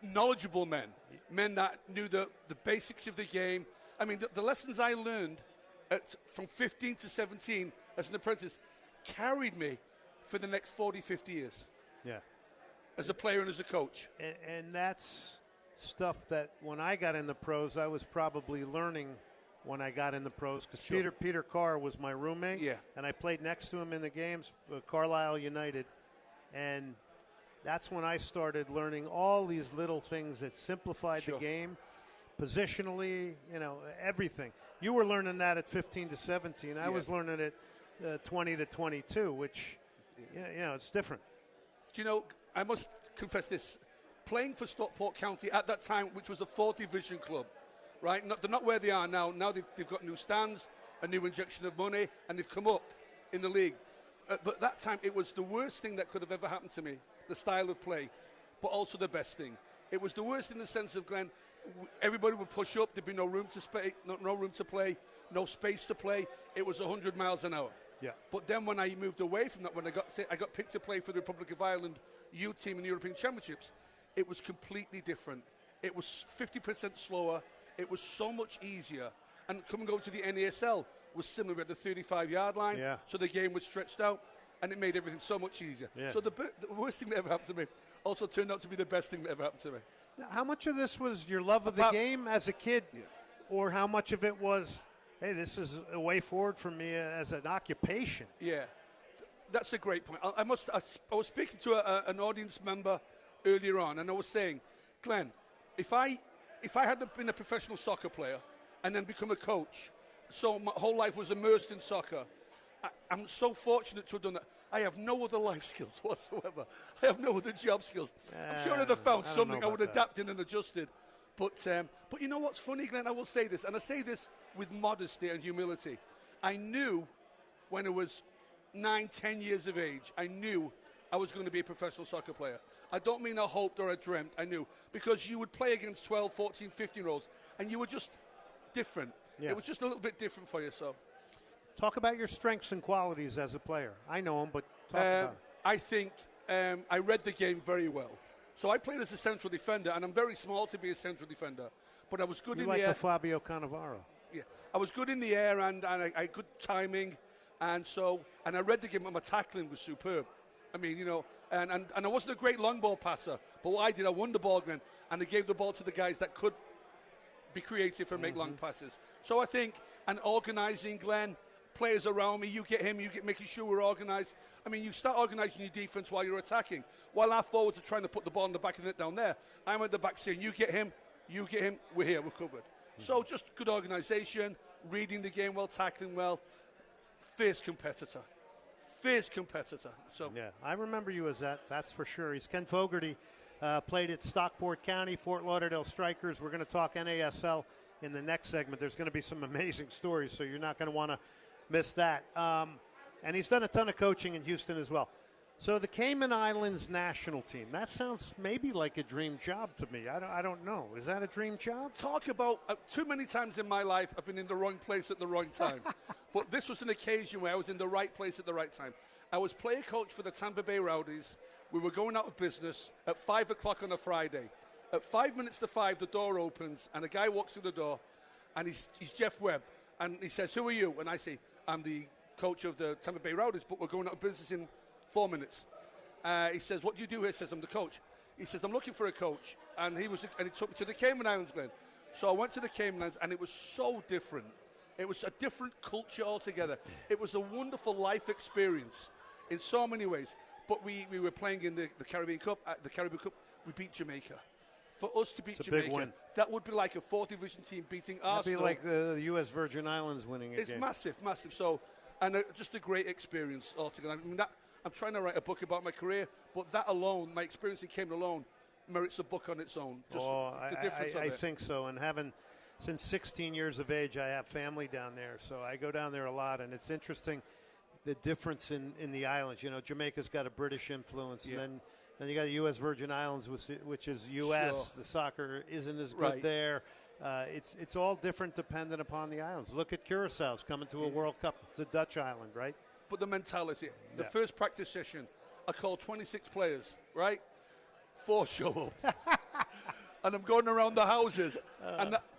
G: knowledgeable men that knew the basics of the game. I mean, the lessons I learned from 15 to 17 as an apprentice carried me for the next 40, 50 years.
A: Yeah.
G: As a player and as a coach.
A: And that's stuff that when I got in the pros, I was probably learning when I got in the pros because
G: Sure.
A: Peter Carr was my roommate.
G: Yeah.
A: And I played next to him in the games, Carlisle United. And that's when I started learning all these little things that simplified
G: Sure.
A: the game, positionally, everything. You were learning that at 15 to 17. I was learning it 20 to 22, which, it's different.
G: Do you know, I must confess this. Playing for Stockport County at that time, which was a 4th division club, right? They're not where they are now. Now they've got new stands, a new injection of money, and they've come up in the league. But at that time, it was the worst thing that could have ever happened to me, the style of play, but also the best thing. It was the worst in the sense of, Glenn, everybody would push up. There'd be no room to no room to play, no space to play. It was 100 miles an hour.
A: Yeah.
G: But then when I moved away from that, when I got picked to play for the Republic of Ireland youth team in the European Championships, it was completely different. It was 50% slower. It was so much easier. And coming over to the NASL was similar at the 35-yard line.
A: Yeah.
G: So the game was stretched out, and it made everything so much easier.
A: Yeah.
G: So the worst thing that ever happened to me also turned out to be the best thing that ever happened to me.
A: Now, how much of this was your love of the game as a kid, or how much of it was, hey, this is a way forward for me as an occupation?
G: Yeah, that's a great point. I was speaking to an audience member earlier on, and I was saying, Glenn, if I hadn't been a professional soccer player and then become a coach, so my whole life was immersed in soccer, I'm so fortunate to have done that. I have no other life skills whatsoever. I have no other job skills. I'm sure I'd have found something I would have adapted and adjusted. But you know what's funny, Glenn? I will say this, and I say this with modesty and humility. I knew when I was 9, 10 years of age, I knew I was going to be a professional soccer player. I don't mean I hoped or I dreamt, I knew. Because you would play against 12, 14, 15-year-olds, and you were just different.
A: Yeah.
G: It was just a little bit different for you, so.
A: Talk about your strengths and qualities as a player. I know them, but talk about them.
G: I think I read the game very well. So I played as a central defender, and I'm very small to be a central defender. But I was good in
A: like
G: the air.
A: the Fabio Cannavaro.
G: Yeah, I was good in the air, and I had good timing. And I read the game, and my tackling was superb. I mean, and I wasn't a great long ball passer. But what I did, I won the ball, Glenn, and I gave the ball to the guys that could be creative and make long passes. So I think, and organising, Glenn, players around me, you get him, making sure we're organised. I mean, you start organising your defence while you're attacking. While our forwards are trying to put the ball in the back of the net down there, I'm at the back saying, you get him, we're here, we're covered. So just good organisation, reading the game well, tackling well, fierce competitor. So
A: Yeah, I remember you as that, that's for sure. He's Ken Fogarty, played at Stockport County, Fort Lauderdale Strikers. We're going to talk NASL in the next segment. There's going to be some amazing stories, so you're not going to want to miss that. And he's done a ton of coaching in Houston as well. So the Cayman Islands national team, that sounds maybe like a dream job to me. I don't know. Is that a dream job?
G: Talk about, too many times in my life I've been in the wrong place at the wrong time. But this was an occasion where I was in the right place at the right time. I was player coach for the Tampa Bay Rowdies We were going out of business at 5 o'clock on a Friday. At 5 minutes to 5, the door opens, and a guy walks through the door, and he's Jeff Webb. And he says, "Who are you?" And I say, "I'm the coach of the Tampa Bay Rowdies, but we're going out of business in 4 minutes." He says, "What do you do here?" He says, "I'm the coach." He says, "I'm looking for a coach." And he took me to the Cayman Islands, Glenn. So I went to the Cayman Islands, and it was so different. It was a different culture altogether. It was a wonderful life experience in so many ways. But we were playing in the Caribbean Cup. At the Caribbean Cup, we beat Jamaica. For us to beat
A: Big win.
G: Jamaica, that would be like a 4th division team beating Arsenal.
A: That'd be like the U.S. Virgin Islands winning a
G: It's
A: game.
G: massive. So, and just a great experience altogether. I mean, I'm trying to write a book about my career, but that alone, my experience in Cayman alone, merits a book on its own. Just the difference of
A: I
G: it.
A: think so. And since 16 years of age, I have family down there, so I go down there a lot, and it's interesting the difference in the islands. You know, Jamaica's got a British influence,
G: Yeah.
A: and then you got the U.S. Virgin Islands, which is U.S.
G: Sure.
A: The soccer isn't as good
G: Right.
A: there. It's all different dependent upon the islands. Look at Curaçao's coming to a World Cup. It's a Dutch island, right?
G: But the mentality. The
A: Yeah.
G: first practice session, I called 26 players, right? 4 show up. And I'm going around the houses.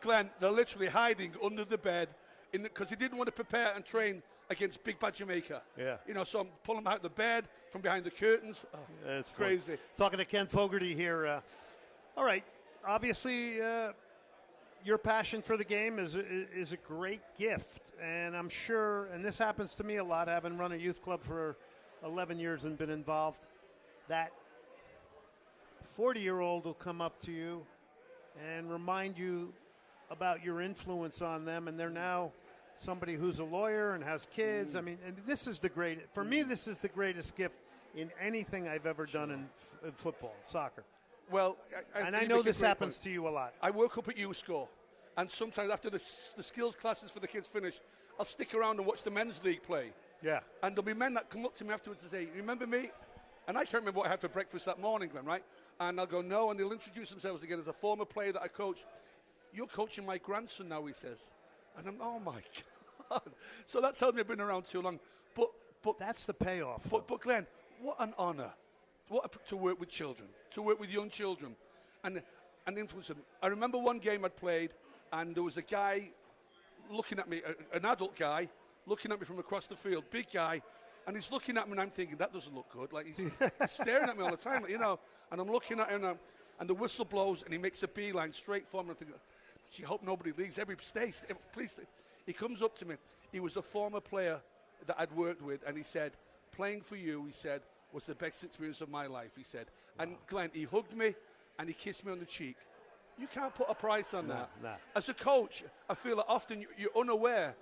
G: Glenn, they're literally hiding under the bed because he didn't want to prepare and train against Big Bad Jamaica.
A: Yeah.
G: You know, so I'm pulling them out of the bed from behind the curtains. Oh,
A: It's
G: crazy.
A: fun. Talking to Ken Fogarty here. All right. Obviously, your passion for the game is a great gift. And I'm sure, and this happens to me a lot, having run a youth club for 11 years and been involved, that 40-year-old will come up to you and remind you about your influence on them, and they're now somebody who's a lawyer and has kids. I mean, and this is for me, this is the greatest gift in anything I've ever done in football, soccer.
G: Well,
A: I know this happens to you a lot.
G: I work up at U-Score, and sometimes after the skills classes for the kids finish, I'll stick around and watch the men's league play.
A: Yeah.
G: And there'll be men that come up to me afterwards and say, "Remember me?" And I can't remember what I had for breakfast that morning, Glenn, right? And I'll go, "No," and they'll introduce themselves again as a former player that I coach. "You're coaching my grandson now," he says. And I'm, "Oh, my God." So that tells me I've been around too long. But
A: That's the payoff.
G: But Glenn, what an honor to work with children, to work with young children and influence them. I remember one game I'd played, and there was a guy looking at me, an adult guy, looking at me from across the field, big guy, and he's looking at me, and I'm thinking, that doesn't look good. Like, he's staring at me all the time, you know, and I'm looking at him, and the whistle blows, and he makes a beeline straight for me. I'm thinking, gee, I hope nobody leaves. Stay, please stay. He comes up to me. He was a former player that I'd worked with, and he said, "Playing for you," he said, "was the best experience of my life," he said. Wow. And Glenn, he hugged me, and he kissed me on the cheek. You can't put a price on that.
A: No.
G: As a coach, I feel that often you're unaware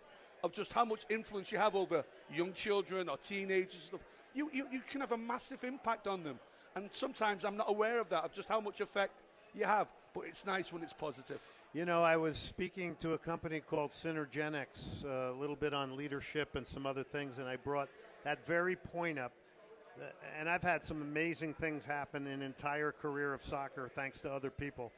G: of just how much influence you have over young children or teenagers and stuff. You can have a massive impact on them. And sometimes I'm not aware of that, of just how much effect you have. But it's nice when it's positive.
A: You know, I was speaking to a company called Synergenics, a little bit on leadership and some other things, and I brought that very point up. And I've had some amazing things happen in an entire career of soccer thanks to other people.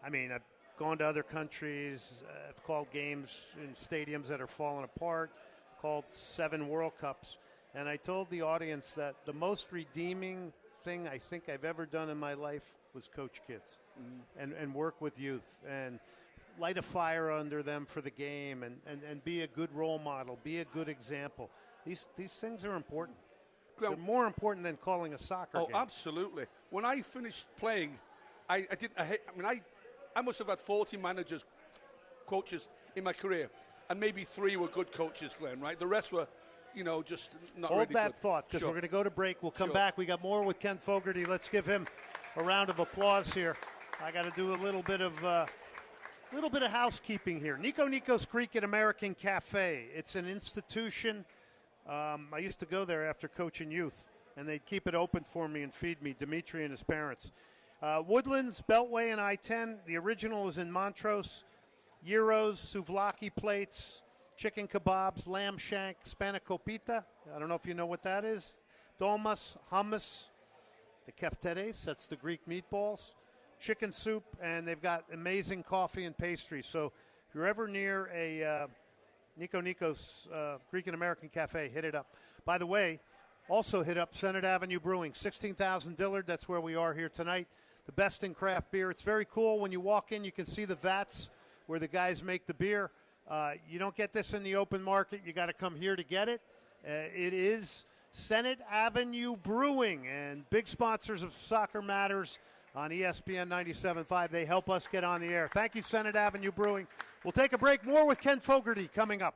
A: I mean, I've gone to other countries, I've called games in stadiums that are falling apart, called 7 World Cups, and I told the audience that the most redeeming thing I think I've ever done in my life was coach kids and work with youth and light a fire under them for the game and be a good role model, be a good example. These things are important. They're more important than calling a soccer game.
G: Oh, absolutely. When I finished playing, I must have had 40 managers, coaches in my career, and maybe 3 were good coaches, Glenn, right? The rest were, just not
A: Hold
G: really
A: that
G: good.
A: thought, because
G: Sure.
A: we're going to go to break. We'll come
G: Sure.
A: back. We got more with Ken Fogarty. Let's give him a round of applause here. I got to do a little bit of housekeeping here. Nico's Greek and American Cafe. It's an institution. I used to go there after coaching youth, and they'd keep it open for me and feed me, Dimitri and his parents. Woodlands, Beltway, and I-10. The original is in Montrose. Gyros, souvlaki plates, chicken kebabs, lamb shank, spanakopita. I don't know if you know what that is. Dolmas, hummus, the keftedes, that's the Greek meatballs, chicken soup, and they've got amazing coffee and pastries. So if you're ever near a Nico's Greek and American Cafe, hit it up. By the way, also hit up Senate Avenue Brewing, 16,000 Dillard. That's where we are here tonight. The best in craft beer. It's very cool. When you walk in, you can see the vats where the guys make the beer. You don't get this in the open market. You got to come here to get it. It is Senate Avenue Brewing, and big sponsors of Soccer Matters on ESPN 97.5. They help us get on the air. Thank you, Senate Avenue Brewing. We'll take a break. More with Ken Fogarty coming up.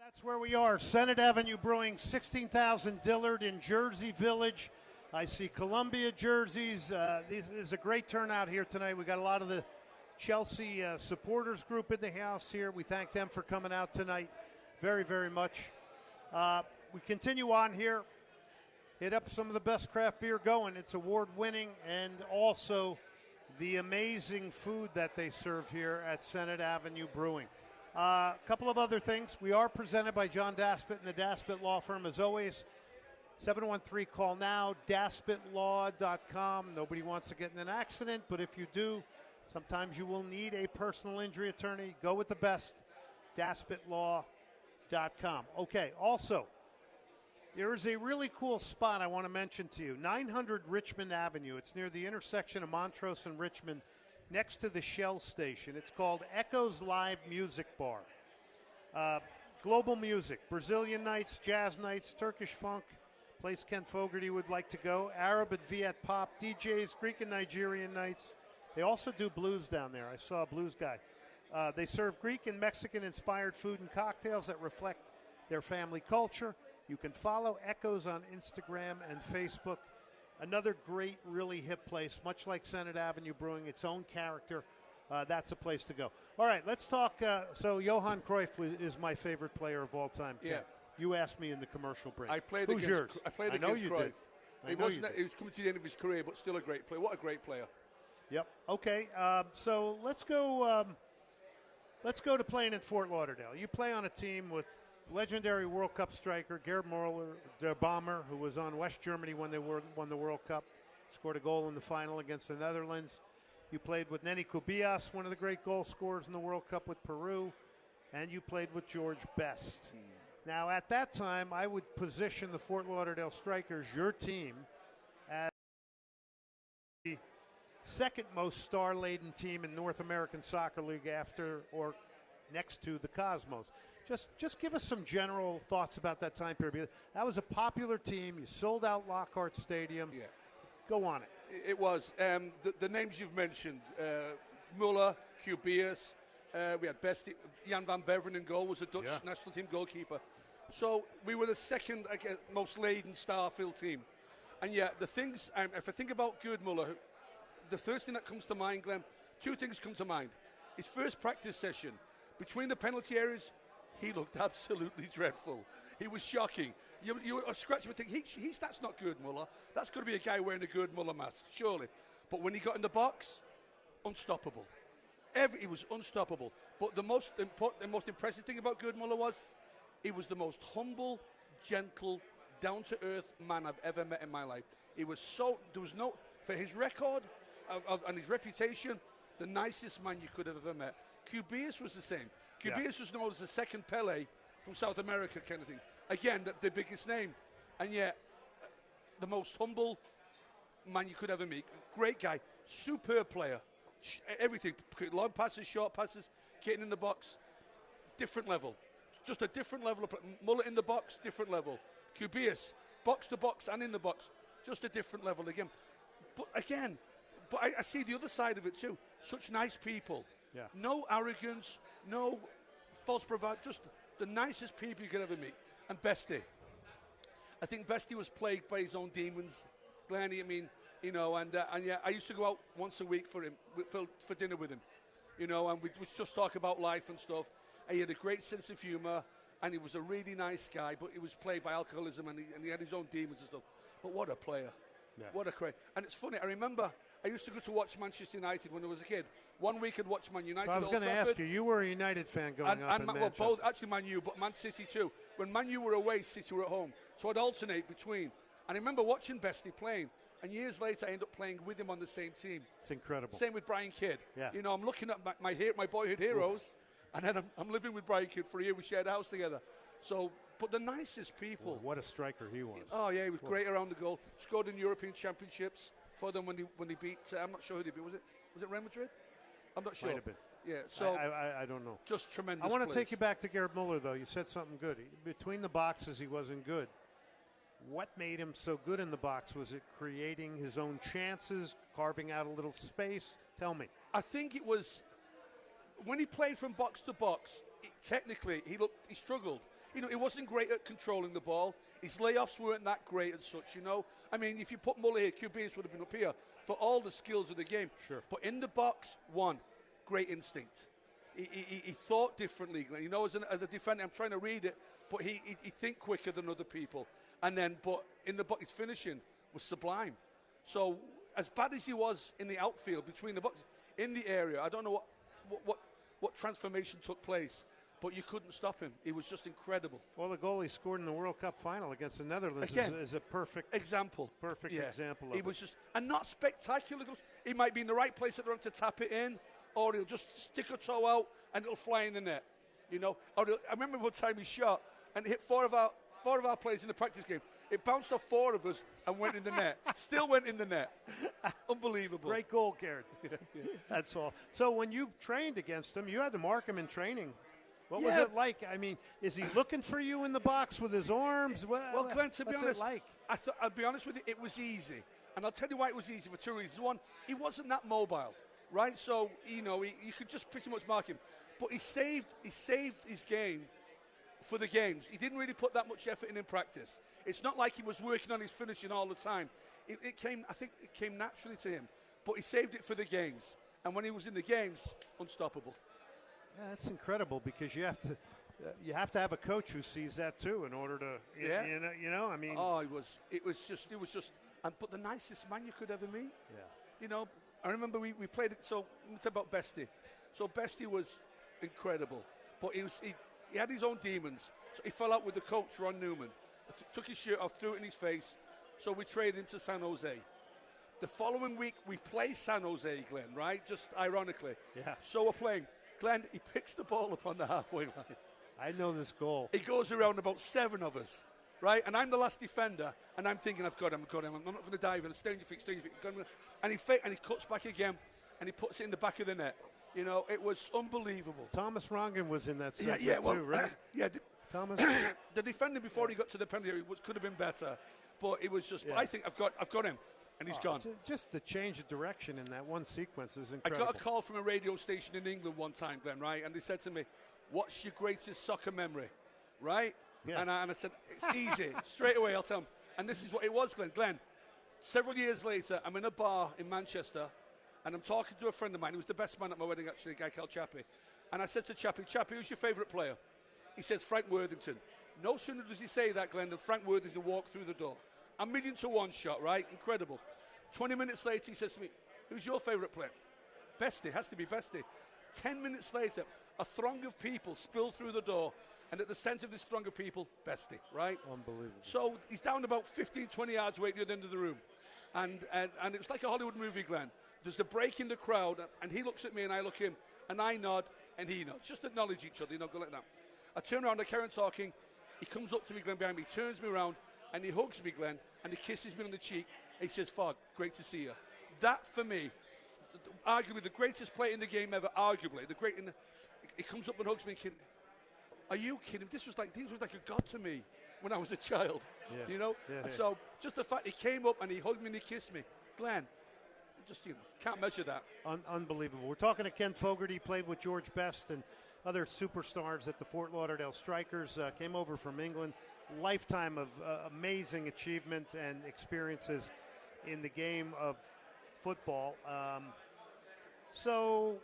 A: That's where we are, Senate Avenue Brewing, 16,000 Dillard in Jersey Village. I see Columbia jerseys. This is a great turnout here tonight. We got a lot of the Chelsea supporters group in the house here. We thank them for coming out tonight very, very much. We continue on here. Hit up some of the best craft beer going. It's award-winning and also the amazing food that they serve here at Senate Avenue Brewing. A couple of other things. We are presented by John Daspit and the Daspit Law Firm. As always, 713-CALL NOW, DaspitLaw.com. Nobody wants to get in an accident, but if you do, sometimes you will need a personal injury attorney. Go with the best, DaspitLaw.com. Okay, also, there is a really cool spot I want to mention to you. 900 Richmond Avenue. It's near the intersection of Montrose and Richmond, next to the Shell station. It's called Echoes Live Music Bar. Global music, Brazilian nights, jazz nights, Turkish funk, place Ken Fogarty would like to go, Arab and Viet pop, DJs, Greek and Nigerian nights. They also do blues down there. I saw a blues guy. They serve Greek and Mexican-inspired food and cocktails that reflect their family culture. You can follow Echoes on Instagram and Facebook. Another great, really hip place, much like Senate Avenue Brewing, its own character. That's a place to go. All right, let's talk. So Johan Cruyff is my favorite player of all time.
G: Yeah.
A: You asked me in the commercial break.
G: I played
A: Who's
G: against,
A: yours?
G: I played
A: I know
G: against
A: you
G: Cruyff.
A: did.
G: He was coming to the end of his career, but still a great player. What a great player.
A: Yep. Okay. So let's go. Let's go to playing in Fort Lauderdale. You play on a team with legendary World Cup striker Gerd Müller, der Bomber, who was on West Germany when they won the World Cup, scored a goal in the final against the Netherlands. You played with Nenny Kubias, one of the great goal scorers in the World Cup with Peru, and you played with George Best. Now, at that time, I would position the Fort Lauderdale Strikers, your team, as the second most star-laden team in North American Soccer League after or next to the Cosmos. Just give us some general thoughts about that time period. That was a popular team. You sold out Lockhart Stadium.
G: Yeah.
A: Go on it.
G: It was. The names you've mentioned, Muller, Kubias, we had Best, Jan van Beveren in goal, was a Dutch national team goalkeeper. So we were the second most laden star-filled team. And yet the things, if I think about Gerd Müller, the first thing that comes to mind, Glenn, two things come to mind. His first practice session, between the penalty areas, he looked absolutely dreadful. He was shocking. You were scratching and think, that's not Gerd Müller. That's going to be a guy wearing a Gerd Müller mask, surely. But when he got in the box, unstoppable. He was unstoppable. But the most impressive thing about Gerd Müller was he was the most humble, gentle, down-to-earth man I've ever met in my life. He was for his record and his reputation, the nicest man you could have ever met. Kubias was the same. Kubias was known as the second Pele from South America kind of thing. Again, the biggest name. And yet, the most humble man you could ever meet. Great guy. Superb player. Everything. Long passes, short passes, getting in the box. Different level. Just a different level of Muller in the box, different level. Kubias, box to box and in the box. Just a different level again. But I see the other side of it too. Such nice people.
A: Yeah.
G: No arrogance, no false bravado, just the nicest people you could ever meet. And Bestie. I think Bestie was plagued by his own demons. Glenn, and yeah, I used to go out once a week for dinner with him, and we'd just talk about life and stuff. And he had a great sense of humor, and he was a really nice guy, but he was plagued by alcoholism, and he had his own demons and stuff. But what a player. Yeah. What a crazy. And it's funny, I remember I used to go to watch Manchester United when I was a kid. 1 week I'd watch Man United.
A: So I was going to ask you were a United fan growing up in Manchester.
G: Well, both, actually Man U, but Man City too. When Man U were away, City were at home. So I'd alternate between. And I remember watching Bestie playing, and years later I ended up playing with him on the same team.
A: It's incredible.
G: Same with Brian Kidd.
A: Yeah.
G: I'm looking at my boyhood heroes, and then I'm living with Brian Kidd for a year. We shared a house together. So, but the nicest people.
A: Well, what a striker he was.
G: Oh yeah, he was great around the goal. Scored in European Championships for them when they beat. I'm not sure who they beat. Was it Real Madrid? I'm not sure.
A: Might have been.
G: Yeah. So
A: I don't know.
G: Just tremendous.
A: I want to take you back to Gerd Müller though. You said something good. Between the boxes, he wasn't good. What made him so good in the box? Was it creating his own chances, carving out a little space? Tell me.
G: I think it was when he played from box to box. Technically, he struggled. He wasn't great at controlling the ball. His layoffs weren't that great and such. I mean, if you put Muller here, Kubias would have been up here for all the skills of the game.
A: Sure.
G: But in the box, great instinct. He thought differently. As a defender, I'm trying to read it, but he think quicker than other people. But in the box, his finishing was sublime. So as bad as he was in the outfield between the boxes, in the area, I don't know what transformation took place, but you couldn't stop him. He was just incredible.
A: Well, the goal he scored in the World Cup final against the Netherlands
G: Again,
A: is a perfect
G: example.
A: Perfect
G: Yeah.
A: example of
G: He
A: it.
G: was just, and not spectacular goals. He might be in the right place at the run to tap it in, or he'll just stick a toe out and it'll fly in the net. You know, I remember one time he shot and hit four of our players in the practice game. It bounced off four of us and went in the net. Still went in the net. Unbelievable.
A: Great goal, Garrett. That's all. So when you trained against him, you had to mark him in training. What was it like? I mean, is he looking for you in the box with his arms?
G: Well, Glenn, to be
A: what's
G: honest,
A: it like?
G: I'll be honest with you, it was easy. And I'll tell you why it was easy for two reasons. One, he wasn't that mobile, right? So, you know, you could just pretty much mark him. But he saved his game for the games. He didn't really put that much effort in practice. It's not like he was working on his finishing all the time. I think it came naturally to him. But he saved it for the games. And when he was in the games, unstoppable.
A: Yeah, that's incredible because you have to have a coach who sees that too in order to you know I mean
G: it was just but the nicest man you could ever meet.
A: Yeah.
G: You know, I remember we played it. So let's talk about Bestie. So Bestie was incredible, but he had his own demons. So he fell out with the coach Ron Newman, took his shirt off, threw it in his face. So we traded him to San Jose. The following week we play San Jose, Glenn. Right, just ironically.
A: Yeah.
G: So we're playing. Glenn, he picks the ball up on the halfway line.
A: I know this goal.
G: He goes around about 7 of us, right? And I'm the last defender, and I'm thinking, I've got him. I'm not going to dive in. Stay on your feet. And he cuts back again, and he puts it in the back of the net. You know, it was unbelievable.
A: Thomas Rongen was in that segment
G: too,
A: right?
G: Yeah.
A: Thomas.
G: The defending before he got to the penalty area could have been better, but it was just.
A: Yeah.
G: I think I've got him, and he's gone.
A: Just the change of direction in that one sequence is
G: I
A: incredible.
G: got a call from a radio station in England one time, Glenn, right? And they said to me, "What's your greatest soccer memory?" Right?
A: Yeah.
G: And I said, "It's easy." Straight away, I'll tell them. And this is what it was, Glenn. Glenn, several years later, I'm in a bar in Manchester, and I'm talking to a friend of mine who was the best man at my wedding, actually, a guy called Chappie. And I said to Chappie, who's your favourite player? He says, Frank Worthington. No sooner does he say that, Glenn, than Frank Worthington walked through the door. 1,000,000-to-1 shot, right? Incredible. 20 minutes later, he says to me, who's your favourite player? Bestie, has to be Bestie. 10 minutes later, a throng of people spilled through the door, and at the centre of this throng of people, Bestie, right?
A: Unbelievable.
G: So he's down about 15, 20 yards away at the other end of the room. And it was like a Hollywood movie, Glenn. There's the break in the crowd, and he looks at me, and I look at him, and I nod, and he nods. Just acknowledge each other, go like that. I turn around, I carry on talking. He comes up to me, Glenn, behind me, turns me around, and he hugs me, Glenn, and he kisses me on the cheek. And he says, Fogg, great to see you. That, for me, arguably the greatest player in the game ever, arguably. He comes up and hugs me and kidding. Are you kidding? This was like a god to me when I was a child,
A: Yeah.
G: And so just the fact he came up and he hugged me and he kissed me. Glenn, just, can't measure that.
A: Unbelievable. We're talking to Ken Fogarty, played with George Best and other superstars at the Fort Lauderdale Strikers, came over from England. Lifetime of amazing achievement and experiences in the game of football. So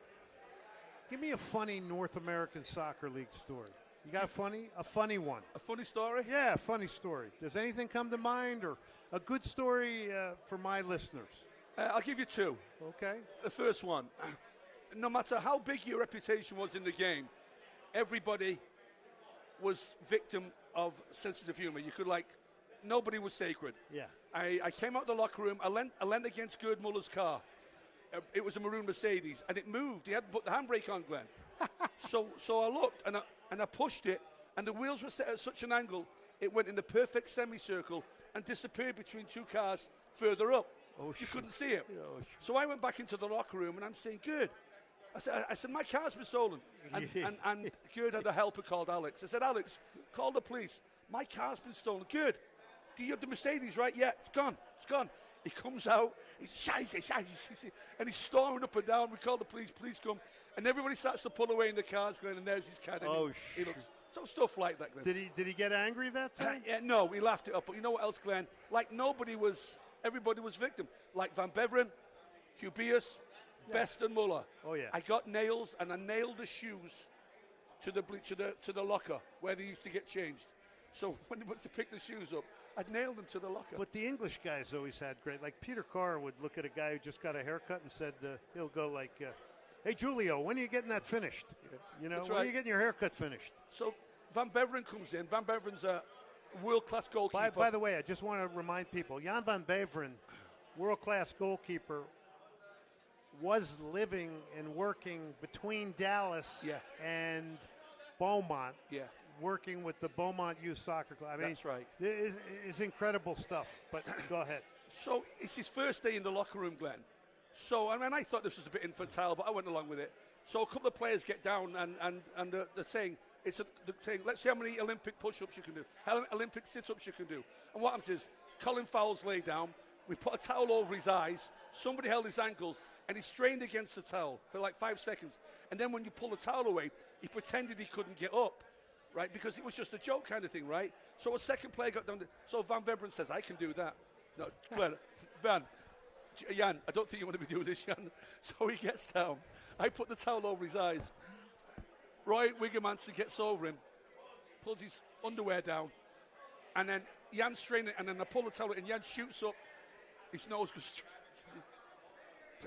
A: give me a funny North American Soccer League story. You got a funny one?
G: A funny story?
A: Yeah, a funny story. Does anything come to mind, or a good story for my listeners?
G: I'll give you 2.
A: Okay.
G: The first one, no matter how big your reputation was in the game, everybody was victim of sensitive humor. You could nobody was sacred.
A: Yeah.
G: I came out the locker room. I leant against Gerd Muller's car. It was a maroon Mercedes, and it moved. He hadn't put the handbrake on, Glenn. So I looked, and I pushed it, and the wheels were set at such an angle, it went in the perfect semicircle and disappeared between 2 cars further up. You couldn't see it. So I went back into the locker room, and I'm saying, Gerd. I said, my car's been stolen. And Gerd had a helper called Alex. I said, Alex, call the police. My car's been stolen. Gerd, do you have the Mercedes, right? Yeah, it's gone. He comes out. He's Scheiße. And he's storming up and down. We call the police. Police come. And everybody starts to pull away in the cars, Glenn, and there's his cat. He looks, so stuff like that, Glenn.
A: Did he get angry that time?
G: No, we laughed it up. But you know what else, Glenn? Everybody was victim. Like Van Beveren, Cubias, Best and Muller.
A: Oh, yeah.
G: I got nails, and I nailed the shoes to the locker where they used to get changed. So when they went to pick the shoes up, I'd nailed him to the locker.
A: But the English guys always had great. Like Peter Carr would look at a guy who just got a haircut and said, he'll go like, "Hey Julio, when are you getting that finished? You know,
G: That's
A: when are
G: right.
A: you getting your haircut finished?"
G: So Van Beveren comes in. Van Beveren's a world-class goalkeeper.
A: By the way, I just want to remind people, Jan van Beveren, world-class goalkeeper, was living and working between Dallas and Beaumont.
G: Yeah.
A: Working with the Beaumont Youth Soccer Club. I mean,
G: That's right.
A: It's incredible stuff. But go ahead.
G: So it's his first day in the locker room, Glenn. So I mean, I thought this was a bit infantile, but I went along with it. So a couple of players get down, and they're saying, let's see how many Olympic push-ups you can do, how many Olympic sit-ups you can do. And what happens is, Colin Fowles lay down, we put a towel over his eyes, somebody held his ankles, and he strained against the towel for like 5 seconds. And then when you pull the towel away, he pretended he couldn't get up, right? Because it was just a joke kind of thing, right? So a second player got down. So Van Beveren says, "I can do that." No, Jan, I don't think you want to be doing this, Jan. So he gets down. I put the towel over his eyes. Roy Wigermanson gets over him, pulls his underwear down, and then Jan's straining it, and then I pull the towel, and Jan shoots up. His nose goes straight.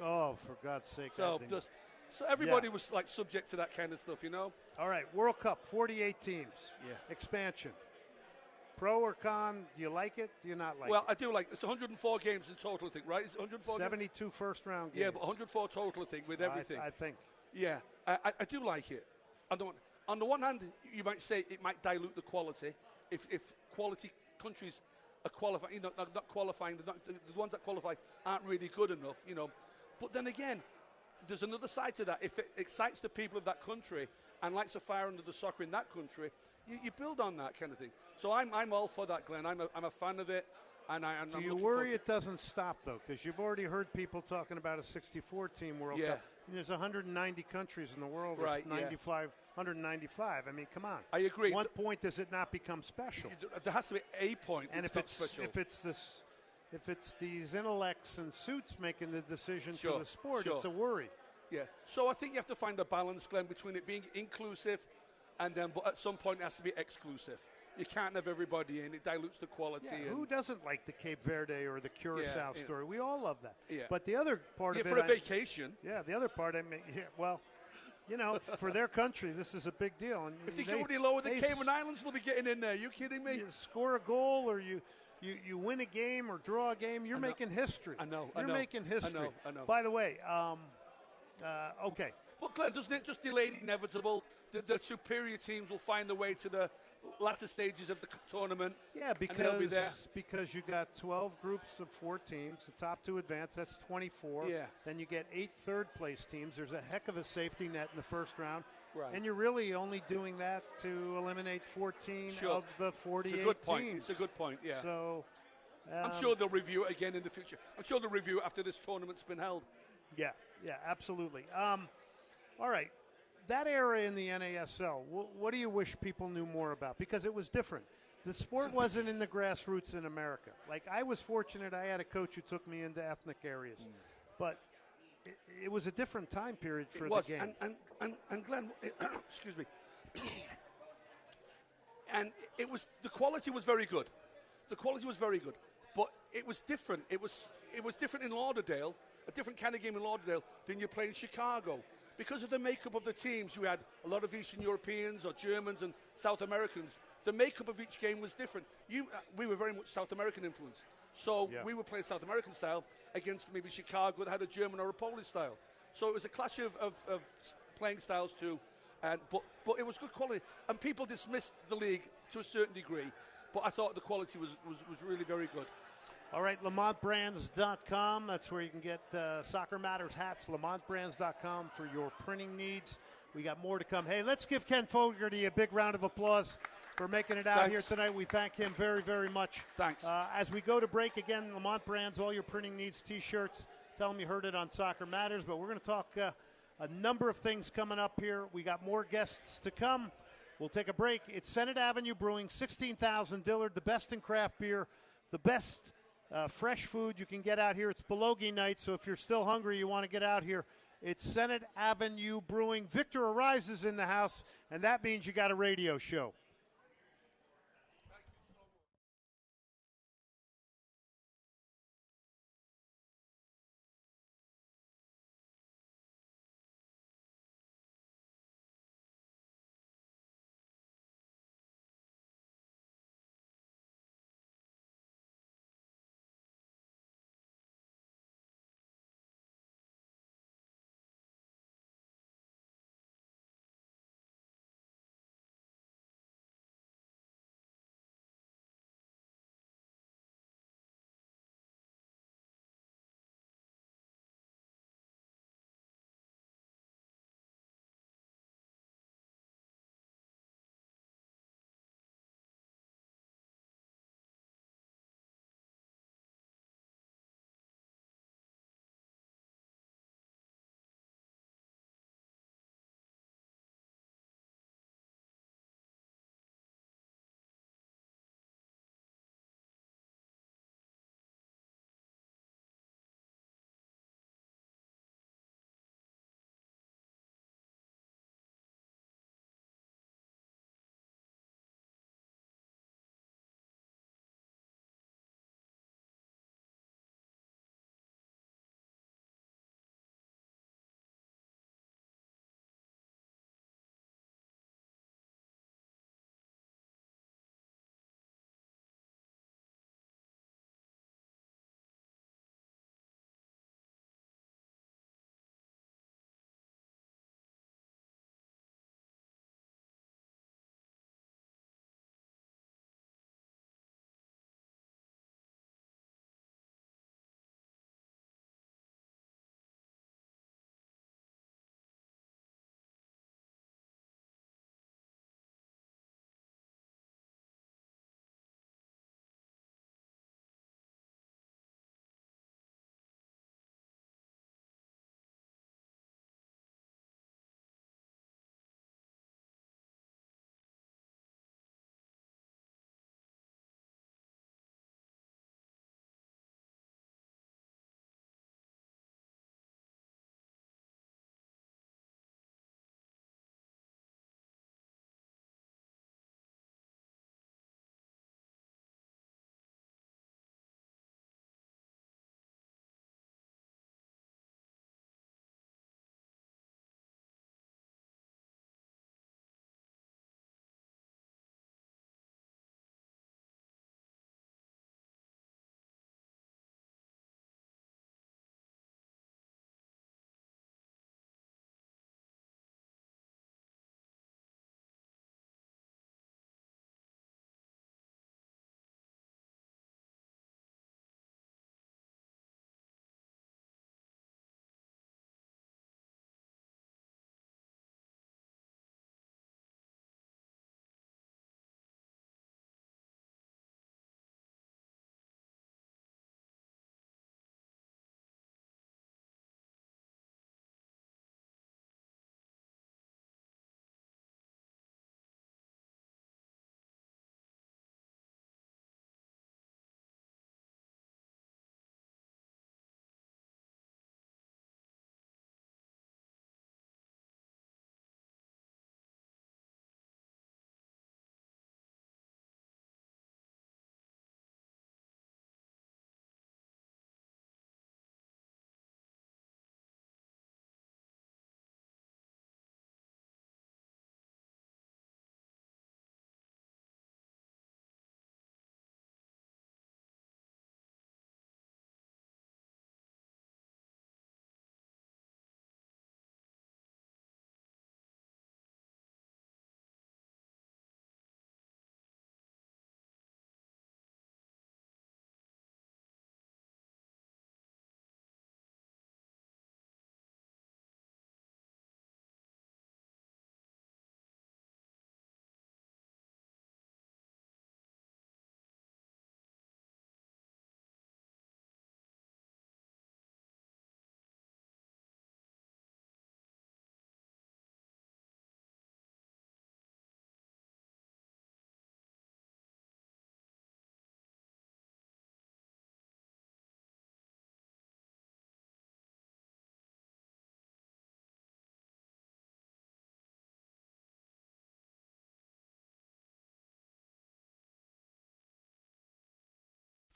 A: Oh, for God's sake.
G: So everybody was like subject to that kind of stuff, you know?
A: All right, World Cup, 48 teams.
G: Yeah.
A: Expansion. Pro or con, do you like it? Do you not like it?
G: Well, I do like it. It's 104 games in total, I think, right? It's 104
A: 72 first-round games.
G: Yeah, but 104 total, I think, with everything.
A: I think.
G: Yeah, I do like it. On the one hand, you might say it might dilute the quality if quality countries are qualifying, you know, not qualifying, the ones that qualify aren't really good enough, you know. But then again, there's another side to that. If it excites the people of that country and lights a fire under the soccer in that country, you build on that kind of thing. So I'm all for that, Glenn. I'm a fan of it. And
A: do you worry it doesn't stop, though? Because you've already heard people talking about a 64-team World Cup. There's 190 countries in the world.
G: Right,
A: 195. I mean, come on.
G: I agree.
A: What point does it not become special?
G: There has to be a point.
A: And
G: special.
A: if it's these intellects and suits making the decision for the sport, it's a worry.
G: Yeah. So I think you have to find a balance, Glenn, between it being inclusive and then, but at some point it has to be exclusive. You can't have everybody in. It dilutes the quality.
A: Yeah, who doesn't like the Cape Verde or the Curacao story? We all love that.
G: Yeah.
A: But the other part of it...
G: for a vacation.
A: Yeah, the other part, well, you know, for their country, this is a big deal. And
G: if they go any lower, the Cayman Islands will be getting in there. You kidding me?
A: You score a goal or you win a game or draw a game, you're making history.
G: I know.
A: You're making history.
G: I know.
A: By the way, okay.
G: But Glenn, doesn't it just delay the inevitable? The superior teams will find their way to the latter stages of the tournament.
A: Yeah, because you got 12 groups of 4 teams. The top 2 advance, that's 24.
G: Yeah.
A: Then you get 8 third-place teams. There's a heck of a safety net in the first round.
G: Right.
A: And you're really only doing that to eliminate 14 of the 48
G: it's a good point.
A: teams.
G: It's a good point, yeah.
A: So
G: I'm sure they'll review it again in the future. I'm sure they'll review it after this tournament's been held.
A: Yeah, absolutely. All right. That era in the NASL, what do you wish people knew more about? Because it was different. The sport wasn't in the grassroots in America. Like, I was fortunate I had a coach who took me into ethnic areas. But it was a different time period for the game.
G: And Glenn, excuse me. And the quality was very good. The quality was very good. But it was different. It was different in Lauderdale, a different kind of game in Lauderdale than you play in Chicago. Because of the makeup of the teams, you had a lot of Eastern Europeans or Germans and South Americans. The makeup of each game was different. We were very much South American influence. So we were playing South American style against maybe Chicago that had a German or a Polish style. So it was a clash of playing styles too. But it was good quality. And people dismissed the league to a certain degree. But I thought the quality was really very good.
A: All right, LamontBrands.com. That's where you can get Soccer Matters hats, LamontBrands.com for your printing needs. We got more to come. Hey, let's give Ken Fogarty a big round of applause for making it out here tonight. We thank him very, very much.
G: Thanks.
A: As we go to break again, Lamont Brands, all your printing needs, T-shirts. Tell them you heard it on Soccer Matters. But we're going to talk a number of things coming up here. We got more guests to come. We'll take a break. It's Senate Avenue Brewing, 16,000 Dillard, the best in craft beer, the best fresh food you can get out here. It's Belogie night, so if you're still hungry, you want to get out here. It's Senate Avenue Brewing. Victor Arises in the house, and that means you got a radio show.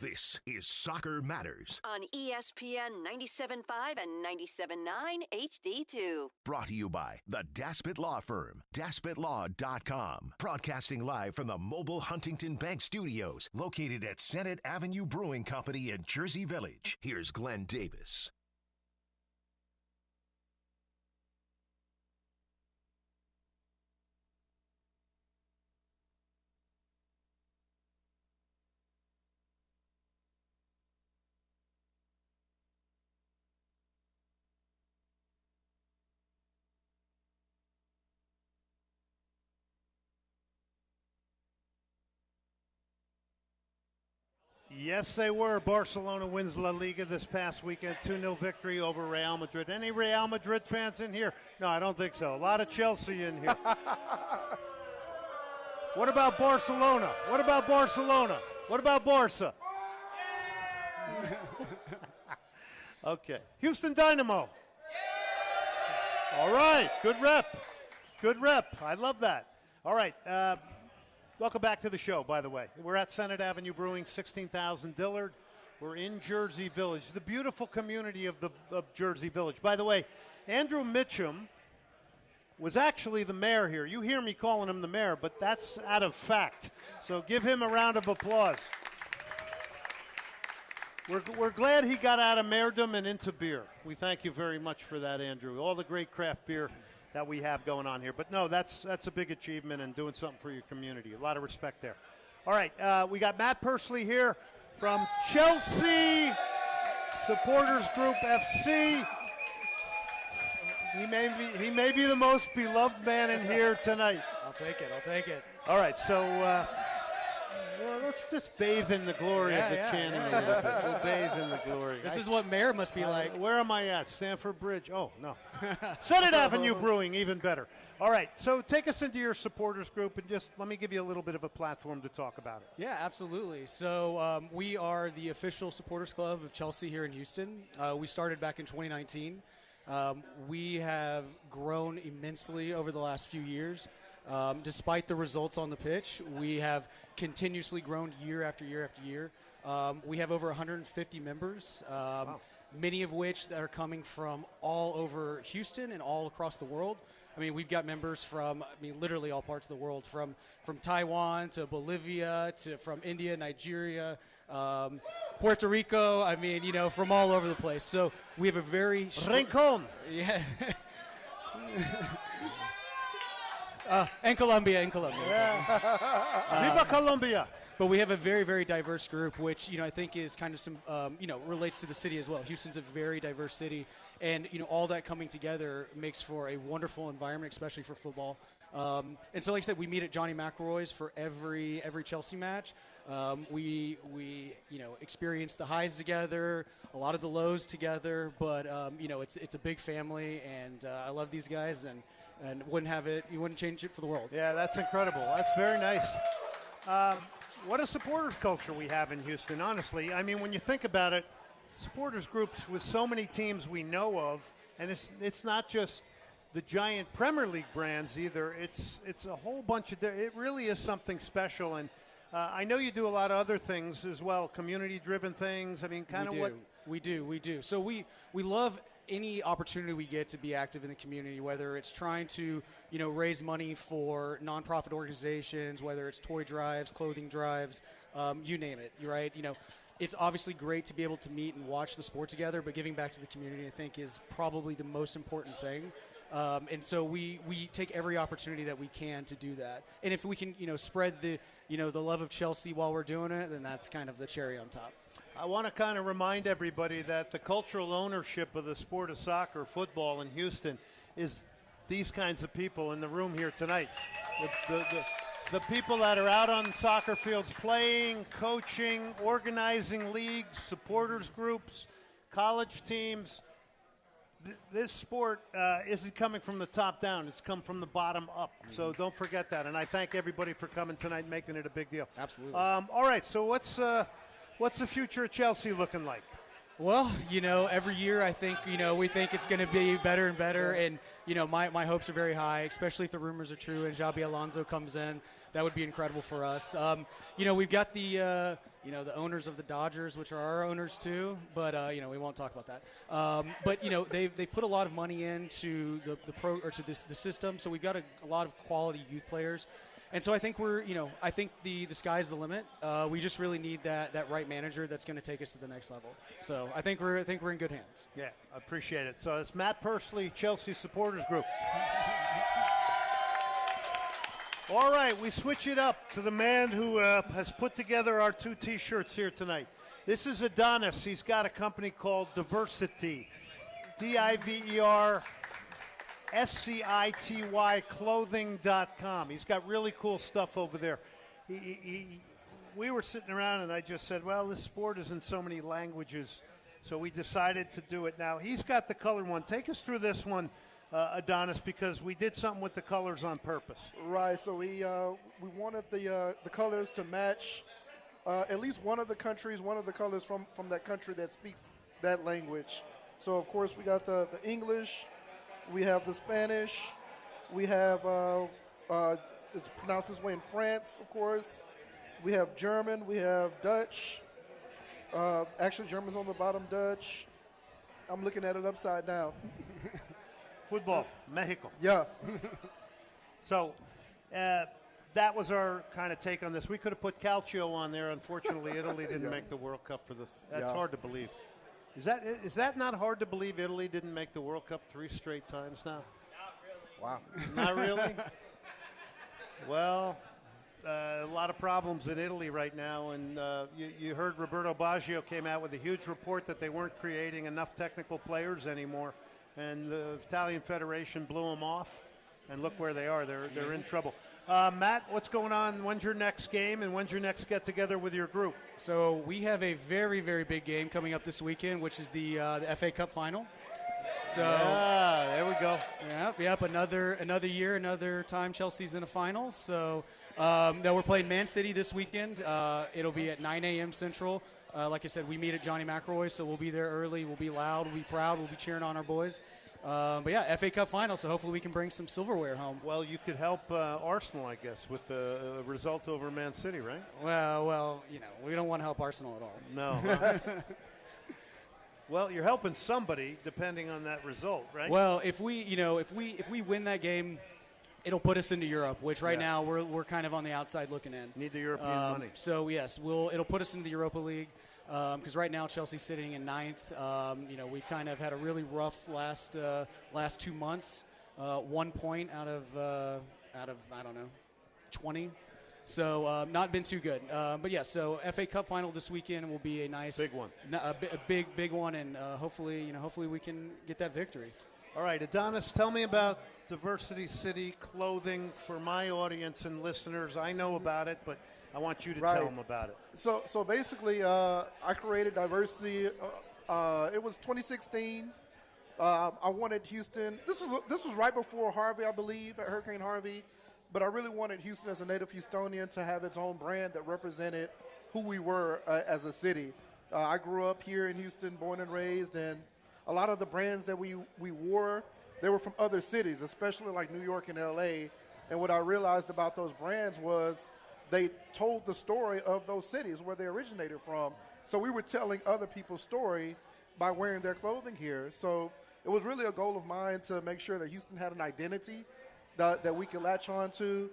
C: This is Soccer Matters.
D: On ESPN 97.5 and 97.9 HD2.
C: Brought to you by the Daspit Law Firm, DaspitLaw.com. Broadcasting live from the mobile Huntington Bank Studios, located at Senate Avenue Brewing Company in Jersey Village. Here's Glenn Davis.
A: Yes, they were. Barcelona wins La Liga this past weekend, 2-0 victory over Real Madrid. Any Real Madrid fans in here? No, I don't think so. A lot of Chelsea in here. What about Barcelona? What about Barcelona? What about Barca? Okay. Houston Dynamo. All right. Good rep. Good rep. I love that. All right. Welcome back to the show, by the way. We're at Senate Avenue Brewing, 16,000 Dillard. We're in Jersey Village, the beautiful community of Jersey Village. By the way, Andrew Mitchum was actually the mayor here. You hear me calling him the mayor, but that's out of fact. So give him a round of applause. We're glad he got out of mayordom and into beer. We thank you very much for that, Andrew. All the great craft beer that we have going on here. But no, that's a big achievement and doing something for your community. A lot of respect there. All right, we got Matt Pursley here from Chelsea Supporters Group FC. He may be the most beloved man in here tonight.
H: I'll take it.
A: All right, so well, let's just bathe in the glory of the chanting a little bit. We'll bathe in the glory.
H: This is what mayor must be like.
A: Where am I at? Stamford Bridge? Oh, no. Senate Avenue Brewing, even better. All right, so take us into your supporters group and just let me give you a little bit of a platform to talk about it.
H: Yeah, absolutely. So we are the official supporters club of Chelsea here in Houston. We started back in 2019. We have grown immensely over the last few years. Despite the results on the pitch, we have continuously grown year after year after year. We have over 150 members,
A: Wow.
H: many of which that are coming from all over Houston and all across the world. I mean, we've got members from, literally all parts of the world, from Taiwan to Bolivia to from India, Nigeria, Puerto Rico. From all over the place. So we have a very
A: Rincon.
H: Yeah. And Colombia.
A: Viva Colombia.
H: But we have a very, very diverse group, which, I think is kind of some, relates to the city as well. Houston's a very diverse city. And, all that coming together makes for a wonderful environment, especially for football. And so, like I said, we meet at Johnny McElroy's for every Chelsea match. We experience the highs together, a lot of the lows together. But, it's a big family, and I love these guys. And you wouldn't change it for the world.
A: Yeah, that's incredible. That's very nice. What a supporters culture we have in Houston, honestly. When you think about it, supporters groups with so many teams we know of, and it's not just the giant Premier League brands either. It's a whole bunch of it really is something special. And I know you do a lot of other things as well, community-driven things.
H: We do. So we love any opportunity we get to be active in the community, whether it's trying to, raise money for nonprofit organizations, whether it's toy drives, clothing drives, you name it, right? It's obviously great to be able to meet and watch the sport together, but giving back to the community, I think, is probably the most important thing. And so we take every opportunity that we can to do that. And if we can, spread the love of Chelsea while we're doing it, then that's kind of the cherry on top.
A: I want to kind of remind everybody that the cultural ownership of the sport of soccer, football in Houston, is these kinds of people in the room here tonight. The people that are out on soccer fields playing, coaching, organizing leagues, supporters groups, college teams. This sport isn't coming from the top down. It's come from the bottom up. So don't forget that. And I thank everybody for coming tonight and making it a big deal.
H: Absolutely.
A: All right, so what's the future of Chelsea looking like?
H: Well, every year I think, we think it's going to be better and better. And, my hopes are very high, especially if the rumors are true and Xabi Alonso comes in. That would be incredible for us. We've got the the owners of the Dodgers, which are our owners too, but we won't talk about that. But they've put a lot of money into the system, so we've got a lot of quality youth players. And so I think I think the sky's the limit. We just really need that right manager that's going to take us to the next level. So I think we're in good hands.
A: Yeah, I appreciate it. So it's Matt Pursley, Chelsea Supporters Group. All right, we switch it up to the man who has put together our 2 T-shirts here tonight. This is Adonis. He's got a company called Diversity, DIVERSCITY clothing.com. He's got really cool stuff over there. We were sitting around and I just said, well, this sport is in so many languages, so we decided to do it now. He's got the colored one. Take us through this one, Adonis, because we did something with the colors on purpose.
I: Right, so we wanted the colors to match at least one of the colors from that country that speaks that language. So, of course, we got the English, we have the Spanish, we have, it's pronounced this way in France, of course. We have German, we have Dutch. Actually, German's on the bottom, Dutch. I'm looking at it upside down.
A: Football, Mexico.
I: Yeah.
A: So that was our kind of take on this. We could have put Calcio on there. Unfortunately, Italy didn't make the World Cup for this. That's hard to believe. Is that not hard to believe? Italy didn't make the World Cup 3 straight times now?
I: Wow.
A: Not really? Well, a lot of problems in Italy right now, and you heard Roberto Baggio came out with a huge report that they weren't creating enough technical players anymore, and the Italian Federation blew them off, and look where they are. They're in trouble. Matt, what's going on? When's your next game, and when's your next get-together with your group?
H: So we have a very, very big game coming up this weekend, which is the FA Cup final. So
A: there we go.
H: Yep. Another year, another time Chelsea's in a final. So now we're playing Man City this weekend. It'll be at 9 a.m. Central. Like I said, we meet at Johnny McElroy, so we'll be there early. We'll be loud. We'll be proud. We'll be cheering on our boys. But yeah, FA Cup final, so hopefully we can bring some silverware home.
A: Well, you could help Arsenal, I guess, with a result over Man City, right?
H: Well, we don't want to help Arsenal at all.
A: No. Well, you're helping somebody depending on that result, right?
H: Well, if we win that game, it'll put us into Europe, which right now we're kind of on the outside looking in.
A: Need the European money.
H: So yes, it'll put us into the Europa League. Because right now Chelsea's sitting in 9th. We've kind of had a really rough last 2 months. 1 point out of I don't know 20. So not been too good. But yeah, so FA Cup final this weekend will be a nice
A: big one,
H: a big one, and hopefully we can get that victory.
A: All right, Adonis, tell me about Diversity City clothing for my audience and listeners. I know about it, but I want you to tell them about it.
I: So basically, I created Diversity. It was 2016. I wanted Houston. This was right before Harvey, I believe, Hurricane Harvey. But I really wanted Houston, as a native Houstonian, to have its own brand that represented who we were as a city. I grew up here in Houston, born and raised, and a lot of the brands that we wore, they were from other cities, especially like New York and LA. And what I realized about those brands was they told the story of those cities where they originated from. So we were telling other people's story by wearing their clothing here. So it was really a goal of mine to make sure that Houston had an identity that we could latch on to.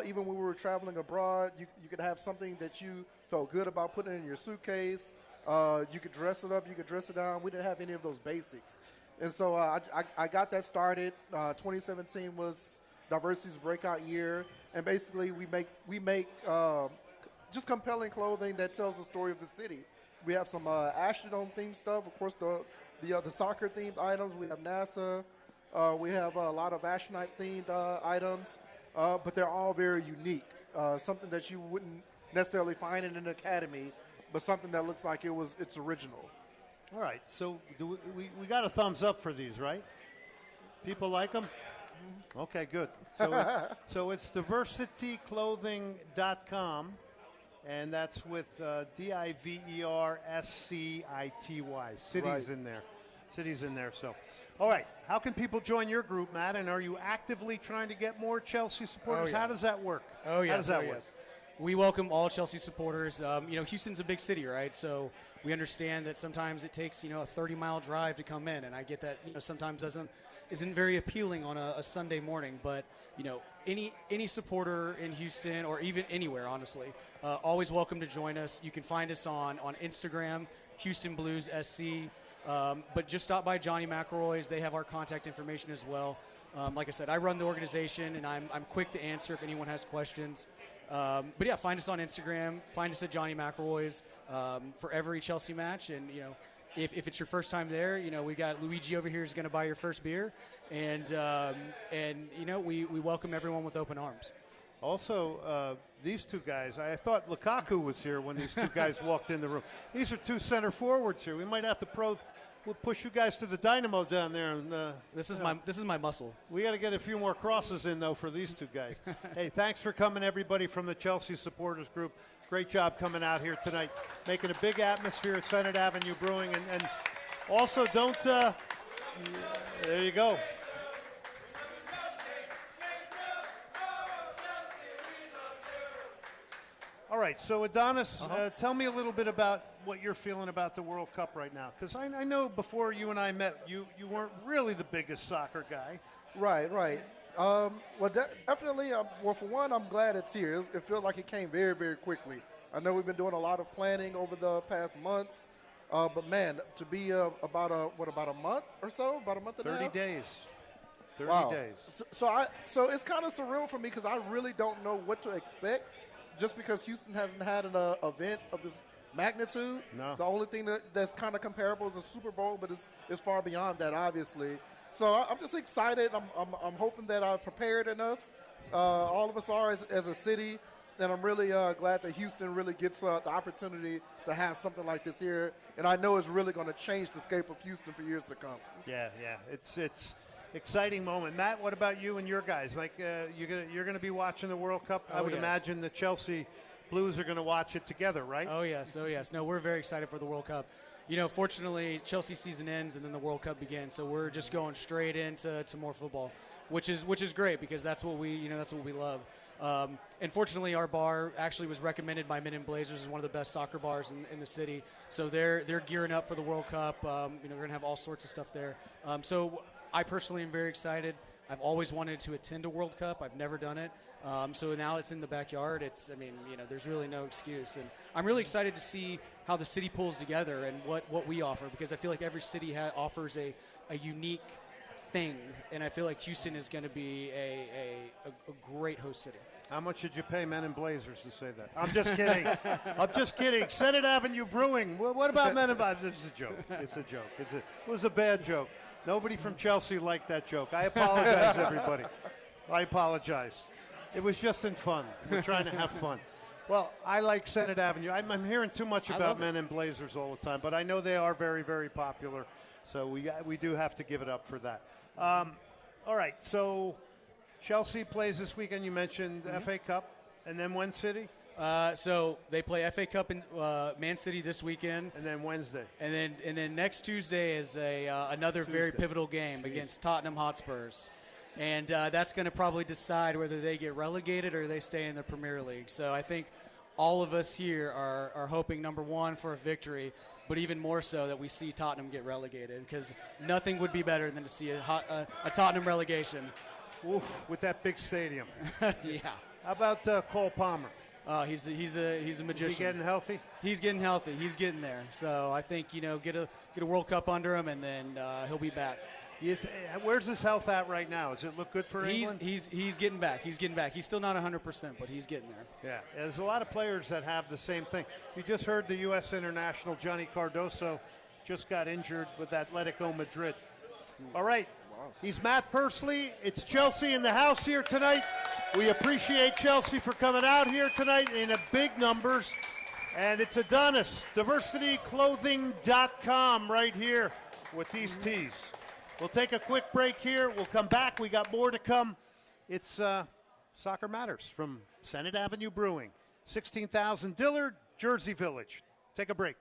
I: Even when we were traveling abroad, you could have something that you felt good about putting in your suitcase. You could dress it up, you could dress it down. We didn't have any of those basics. And so I got that started. 2017 was Diversity's breakout year. And basically we make just compelling clothing that tells the story of the city. We have some Astrodome themed stuff. Of course, the soccer themed items. We have NASA. We have a lot of astronaut themed items. But they're all very unique. Something that you wouldn't necessarily find in an academy, but something that looks like it's original.
A: All right, so we got a thumbs up for these, right? People like them? Okay, good. So it's diversityclothing.com, and that's with DIVERSCITY. City's in there. City's in there. So, all right, how can people join your group, Matt? And are you actively trying to get more Chelsea supporters?
H: Oh, yeah.
A: How does that work?
H: Oh, yes.
A: How does that work?
H: Yes. We welcome all Chelsea supporters. Houston's a big city, right? So we understand that sometimes it takes, a 30-mile drive to come in, and I get that, sometimes isn't very appealing on a Sunday morning. But, any supporter in Houston or even anywhere, honestly, always welcome to join us. You can find us on Instagram, Houston Blues SC. But just stop by Johnny McElroy's. They have our contact information as well. Like I said, I run the organization, and I'm quick to answer if anyone has questions. But yeah, find us on Instagram. Find us at Johnny McElroy's for every Chelsea match. And if it's your first time there, we got Luigi over here who's going to buy your first beer, and we welcome everyone with open arms.
A: Also, these two guys, I thought Lukaku was here when these two guys walked in the room. These are two center forwards here. We might have to we'll push you guys to the dynamo down there. And,
H: this is my muscle.
A: We got to get a few more crosses in, though, for these two guys. Hey, thanks for coming, everybody from the Chelsea Supporters Group. Great job coming out here tonight, making a big atmosphere at Senate Avenue Brewing. And also, don't there you go. All right, so Adonis, tell me a little bit about what you're feeling about the World Cup right now. Because I know before you and I met, you weren't really the biggest soccer guy.
I: Right. Definitely, for one, I'm glad it's here. It feels like it came very, very quickly. I know we've been doing a lot of planning over the past months. But, man, to be about a month or so? About a month and a half?
A: 30 days. 30
I: wow.
A: days.
I: So it's kind of surreal for me because I really don't know what to expect. Just because Houston hasn't had an event of this magnitude,
A: no.
I: The only thing that's kind of comparable is the Super Bowl, but it's far beyond that, obviously. So I'm just excited. I'm hoping that I've prepared enough. All of us are as a city, and I'm really glad that Houston really gets the opportunity to have something like this here. And I know it's really going to change the scape of Houston for years to come.
A: Yeah, it's exciting moment. Matt, what about you and your guys? Like you're gonna be watching the World Cup. I would imagine the Chelsea Blues are gonna watch it together, right?
H: Oh yes. No, we're very excited for the World Cup. Fortunately, Chelsea season ends and then the World Cup begins, so we're just going straight into more football, which is great because that's what we love. And fortunately, our bar actually was recommended by Men in Blazers as one of the best soccer bars in the city. So they're gearing up for the World Cup. We're gonna have all sorts of stuff there. So I personally am very excited. I've always wanted to attend a World Cup. I've never done it. So now it's in the backyard. There's really no excuse. And I'm really excited to see how the city pulls together and what we offer, because I feel like every city offers a unique thing. And I feel like Houston is going to be a great host city.
A: How much did you pay Men in Blazers to say that? I'm just kidding. I'm just kidding. Senate Avenue Brewing. What about Men in Blazers? It's a joke. It's a joke. It was a bad joke. Nobody from Chelsea liked that joke. I apologize, everybody. I apologize. It was just in fun. We're trying to have fun. Well, I like Senate Avenue. I'm hearing too much about Men in Blazers all the time, but I know they are very, very popular. So we do have to give it up for that. All right, so Chelsea plays this weekend. You mentioned FA Cup, and then when City?
H: So they play FA Cup in Man City this weekend,
A: and then Wednesday,
H: and then next Tuesday is another very pivotal game against Tottenham Hotspurs, and that's going to probably decide whether they get relegated or they stay in the Premier League. So I think all of us here are hoping, number one, for a victory, but even more so that we see Tottenham get relegated, because nothing would be better than to see a Tottenham relegation.
A: Oof, with that big stadium.
H: Yeah.
A: How about Cole Palmer?
H: He's a magician.
A: Is he getting healthy?
H: He's getting healthy. He's getting there. So I think get a World Cup under him, and then he'll be back.
A: Where's his health at right now? Does it look good for England?
H: He's getting back. He's getting back. He's still not 100%, but he's getting there.
A: Yeah, there's a lot of players that have the same thing. You just heard the U.S. international Johnny Cardoso just got injured with Atletico Madrid. All right, he's Matt Pursley. It's Chelsea in the house here tonight. We appreciate Chelsea for coming out here tonight in big numbers. And it's Adonis, diversityclothing.com right here with these tees. We'll take a quick break here. We'll come back. We got more to come. It's Soccer Matters from Senate Avenue Brewing, 16,000 Dillard, Jersey Village. Take a break.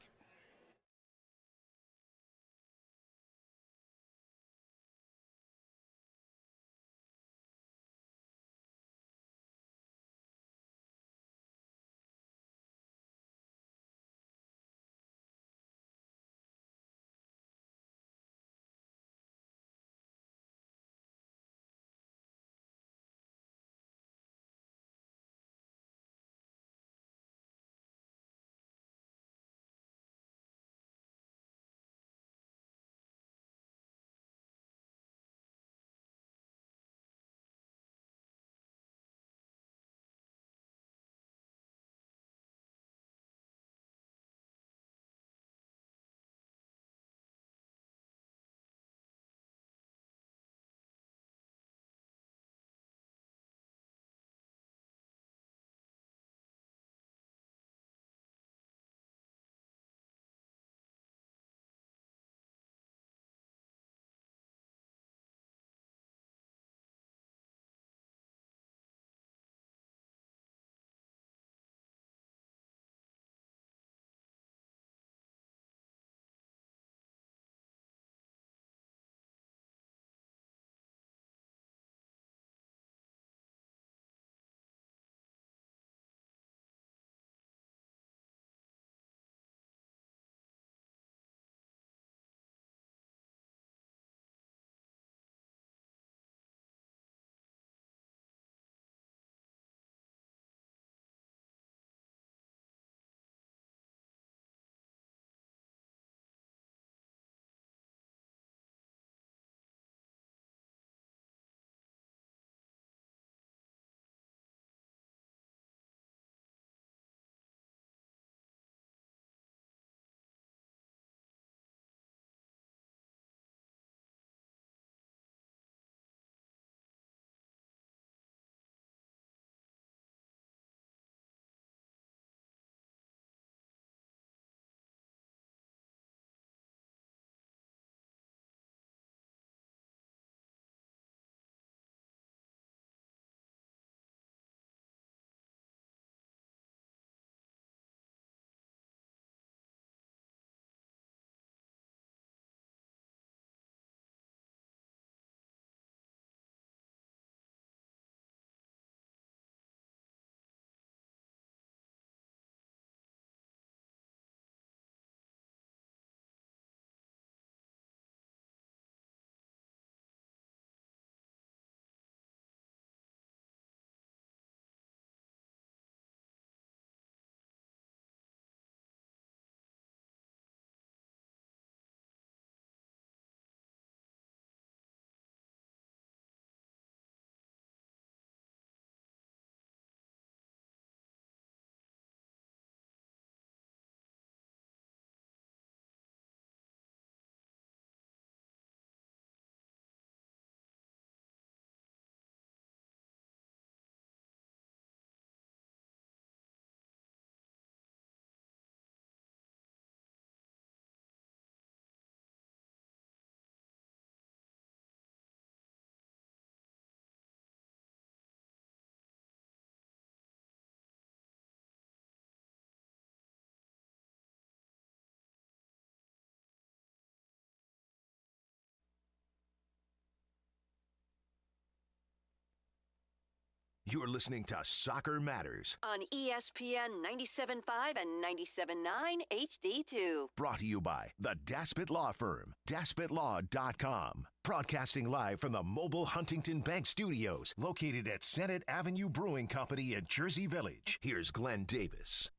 C: You're listening to Soccer Matters,
D: on ESPN 97.5 and 97.9 HD2.
C: brought to you by the Daspit Law Firm, DaspitLaw.com. Broadcasting live from the mobile Huntington Bank Studios, located at Senate Avenue Brewing Company in Jersey Village. Here's Glenn Davis.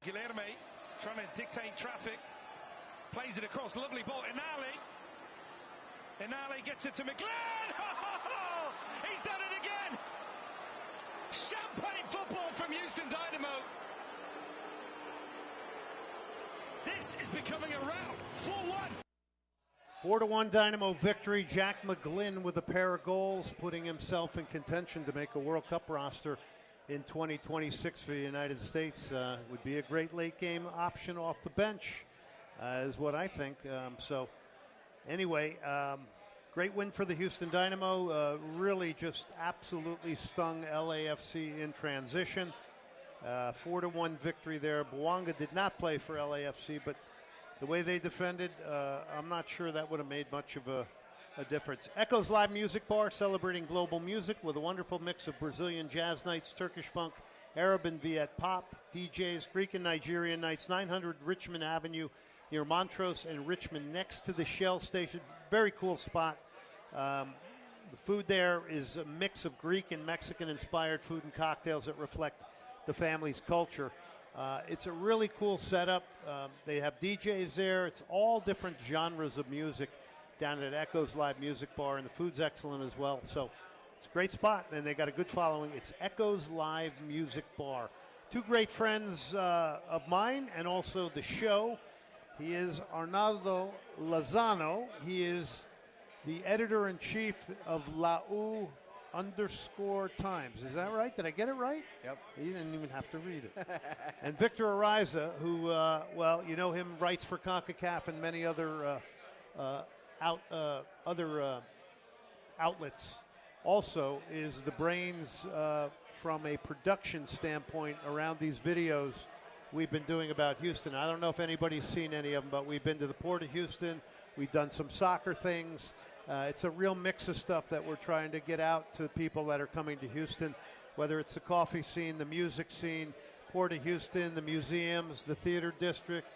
F: Guilherme trying to dictate traffic. Plays it across. Lovely ball. Inali gets it to McGlynn. He's done it again. Champagne football from Houston Dynamo. This is becoming a rout. 4-1.
A: 4-1 Dynamo victory. Jack McGlynn with a pair of goals, putting himself in contention to make a World Cup roster in 2026 for the United States. Would be a great late game option off the bench, is what I think. Anyway, great win for the Houston Dynamo. Really just absolutely stung LAFC in transition. 4-1 victory there. Bouanga did not play for LAFC, but the way they defended, I'm not sure that would have made much of a difference. Echoes Live Music Bar, celebrating global music with a wonderful mix of Brazilian jazz nights, Turkish funk, Arab and Viet pop, DJs, Greek and Nigerian nights, 900 Richmond Avenue, near Montrose and Richmond, next to the Shell station. Very cool spot. The food there is a mix of Greek and Mexican-inspired food and cocktails that reflect the family's culture. It's a really cool setup. They have DJs there. It's all different genres of music down at Echoes Live Music Bar, and the food's excellent as well. So it's a great spot, and they got a good following. It's Echoes Live Music Bar. Two great friends of mine, and also the show. He is Arnaldo Lozano. He is the editor-in-chief of _Times. Is that right? Did I get it right?
E: Yep.
A: He didn't even have to read it. And Victor Ariza, who, you know him, writes for CONCACAF and many other outlets. Also is the brains from a production standpoint around these videos we've been doing about Houston. I don't know if anybody's seen any of them, but we've been to the Port of Houston. We've done some soccer things. It's a real mix of stuff that we're trying to get out to people that are coming to Houston, whether it's the coffee scene, the music scene, Port of Houston, the museums, the theater district.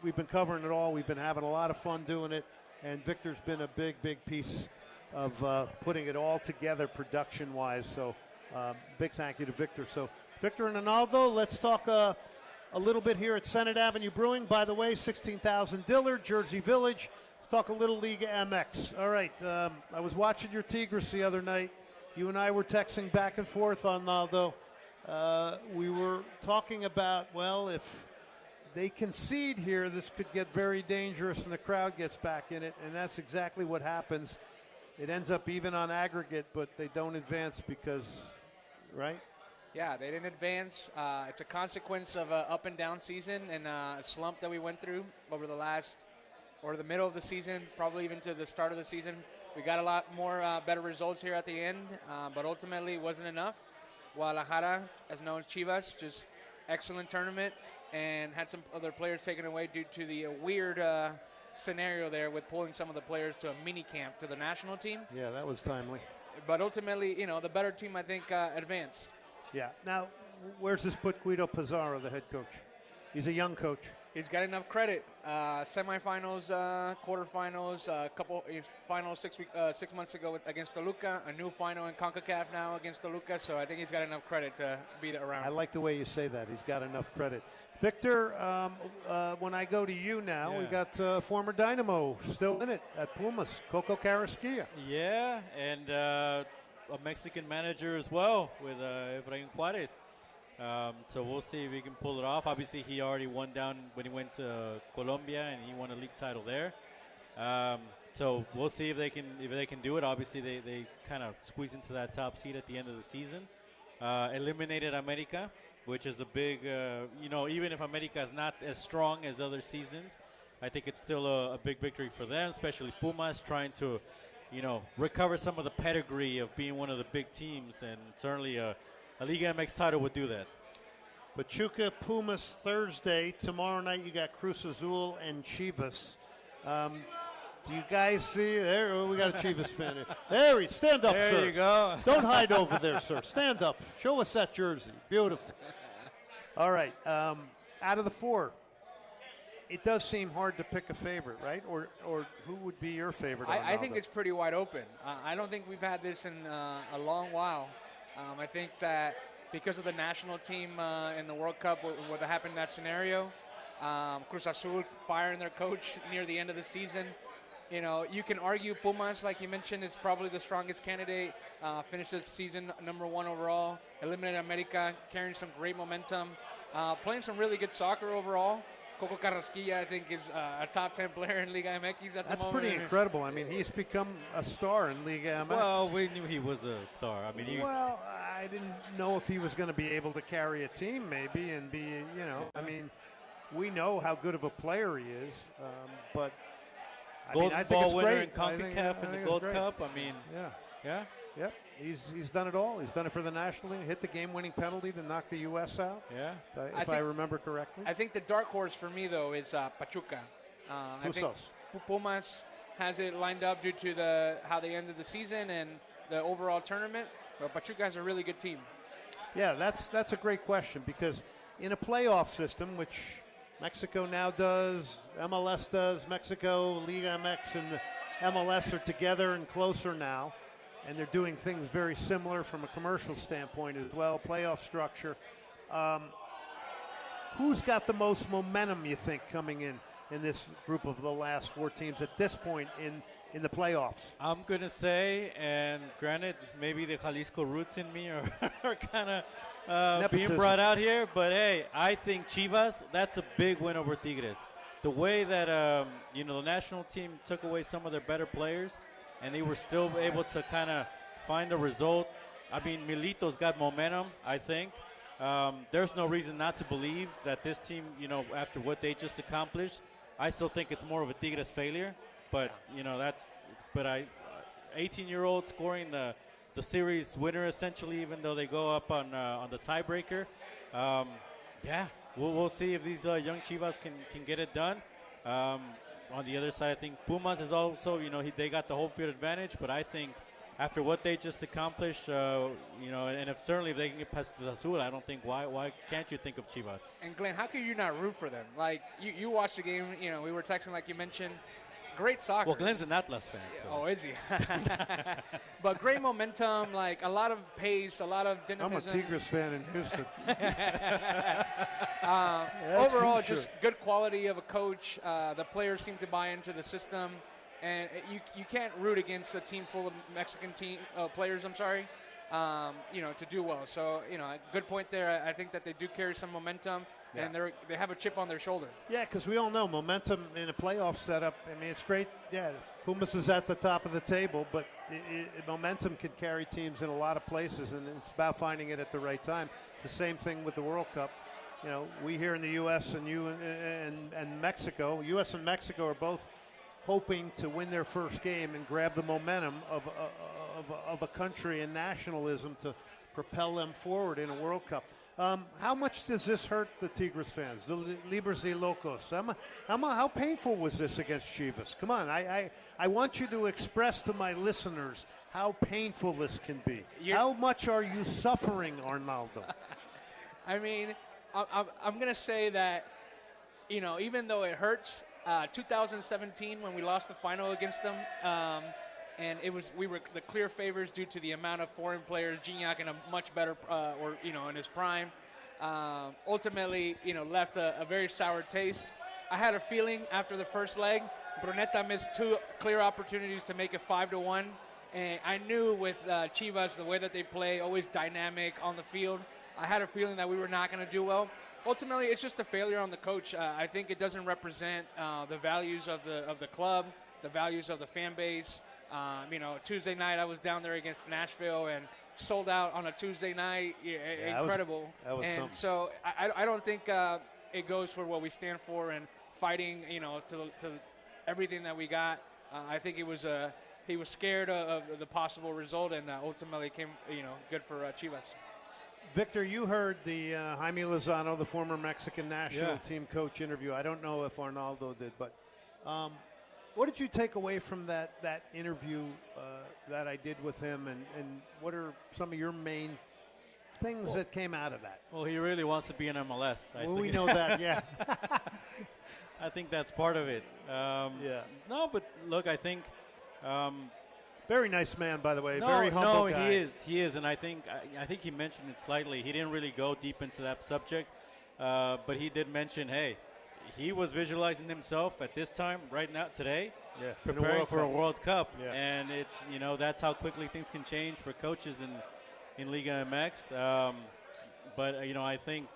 A: We've been covering it all. We've been having a lot of fun doing it, and Victor's been a big, big piece of putting it all together production-wise. So big thank you to Victor. So Victor and Arnaldo, let's talk a little bit here at Senate Avenue Brewing. By the way, 16,000 Dillard, Jersey Village. Let's talk a little Liga MX. All right, I was watching your Tigres the other night. You and I were texting back and forth, Arnaldo. We were talking about, well, if they concede here, this could get very dangerous and the crowd gets back in it, and that's exactly what happens. It ends up even on aggregate, but they don't advance because, right?
J: Yeah, they didn't advance. It's a consequence of an up and down season and a slump that we went through over the middle of the season, probably even to the start of the season. We got a lot more better results here at the end, but ultimately it wasn't enough. Guadalajara, as known as Chivas, just excellent tournament and had some other players taken away due to the weird scenario there with pulling some of the players to a mini camp to the national team.
A: Yeah, that was timely.
J: But ultimately, the better team, I think, advanced.
A: Yeah. Now, where's this put Guido Pizarro, the head coach? He's a young coach.
J: He's got enough credit. Semifinals, quarterfinals, couple finals 6 months ago against Toluca, a new final in CONCACAF now against Toluca. So I think he's got enough credit to be around.
A: I like the way you say that. He's got enough credit. Victor, when I go to you now, we got former Dynamo still in it at Pumas, Coco Carrasquilla.
K: Yeah, and a Mexican manager as well with Efrain Juarez. So we'll see if he can pull it off. Obviously, he already won down when he went to Colombia, and he won a league title there. So we'll see if they can do it. Obviously, they kind of squeeze into that top seed at the end of the season. Eliminated America, which is a big, even if America is not as strong as other seasons, I think it's still a big victory for them, especially Pumas trying to, recover some of the pedigree of being one of the big teams, and certainly a Liga MX title would do that.
A: Pachuca, Pumas Thursday. Tomorrow night you got Cruz Azul and Chivas. Do you guys see? There, we got a Chivas fan here. There he stand up,
K: There
A: sir.
K: you go.
A: Don't hide over there, sir. Stand up. Show us that jersey. Beautiful. All right. Out of the four, it does seem hard to pick a favorite, right? Or who would be your favorite?
J: I think it's pretty wide open. I don't think we've had this in a long while. I think that because of the national team in the World Cup, what happened in that scenario, Cruz Azul firing their coach near the end of the season. You know, you can argue Pumas, like you mentioned, is probably the strongest candidate. Finished the season number 1 overall. Eliminated America, carrying some great momentum. Playing some really good soccer overall. Coco Carrasquilla, I think, is a top 10 player in Liga MX at the moment.
A: That's pretty incredible. I mean, he's become a star in Liga MX.
K: Well, we knew he was a star. I mean,
A: well, I didn't know if he was going to be able to carry a team, maybe, and be, you know, I mean, we know how good of a player he is, but
K: Golden Ball winner in CONCACAF in the Gold
A: great.
K: Cup. I mean,
A: yeah. He's done it all. He's done it for the national team. Hit the game-winning penalty to knock the U.S. out.
K: Yeah,
A: if I remember correctly.
J: I think the dark horse for me though is Pachuca. I think Pumas has it lined up due to how they ended the season and the overall tournament. But Pachuca has a really good team.
A: Yeah, that's a great question because in a playoff system, which Mexico now does, MLS does, Mexico, Liga MX, and the MLS are together and closer now. And they're doing things very similar from a commercial standpoint as well, playoff structure. Who's got the most momentum, you think, coming in this group of the last 4 teams at this point in the playoffs?
K: I'm going to say, and granted, maybe the Jalisco roots in me are kind of being brought out here, but hey, I think Chivas, that's a big win over Tigres. The way that, the national team took away some of their better players, and they were still able to kind of find a result. I mean, Milito's got momentum, I think. There's no reason not to believe that this team, after what they just accomplished, I still think it's more of a Tigres failure. But, 18-year-old scoring the series winner, essentially, even though they go up on the tiebreaker. We'll see if these young Chivas can get it done. On the other side, I think Pumas is also, they got the home field advantage, but I think after what they just accomplished, and if they can get past Cruz Azul, I don't think why can't you think of Chivas?
J: And Glenn, how can you not root for them? Like you watched the game, we were texting like you mentioned. Great soccer.
K: Well, Glenn's an Atlas fan. So.
J: Oh, is he? But great momentum, like a lot of pace, a lot of dynamism.
A: I'm a Tigres fan in Houston.
J: Overall, just good quality of a coach. The players seem to buy into the system. And you can't root against a team full of Mexican players, to do well. So, good point there. I think that they do carry some momentum. Yeah. And they have a chip on their shoulder.
A: Yeah, because we all know momentum in a playoff setup. I mean, it's great. Yeah, Pumas is at the top of the table, but momentum can carry teams in a lot of places, and it's about finding it at the right time. It's the same thing with the World Cup. We here in the U.S. and and Mexico. U.S. and Mexico are both hoping to win their first game and grab the momentum of a country and nationalism to propel them forward in a World Cup. How much does this hurt the Tigres fans, the Libres y Locos? How painful was this against Chivas? Come on, I want you to express to my listeners how painful this can be. How much are you suffering, Arnaldo?
J: I mean, I'm going to say that, even though it hurts, 2017 when we lost the final against them, and we were the clear favorites due to the amount of foreign players. Gignac in a much better, in his prime. Ultimately, left a very sour taste. I had a feeling after the first leg, Brunetta missed 2 clear opportunities to make it 5-1. And I knew with Chivas, the way that they play, always dynamic on the field, I had a feeling that we were not going to do well. Ultimately, it's just a failure on the coach. I think it doesn't represent the values of the club, the values of the fan base. Tuesday night I was down there against Nashville and sold out on a Tuesday night. Incredible.
A: That was
J: and
A: something.
J: So I don't think it goes for what we stand for and fighting, to everything that we got. I think he was scared of the possible result, and ultimately came, good for Chivas.
A: Victor, you heard the Jaime Lozano, the former Mexican national team coach interview. I don't know if Arnaldo did, but what did you take away from that interview that I did with him, and what are some of your main things that came out of that?
K: Well, he really wants to be in MLS.
A: We know that, yeah.
K: I think that's part of it.
A: Yeah.
K: No, but look, I think.
A: Very nice man, by the way. Very humble guy.
K: No, he is, and I think he mentioned it slightly. He didn't really go deep into that subject, but he did mention, hey, he was visualizing himself at this time, right now, today, preparing for a World Cup, and it's that's how quickly things can change for coaches in Liga MX. But I think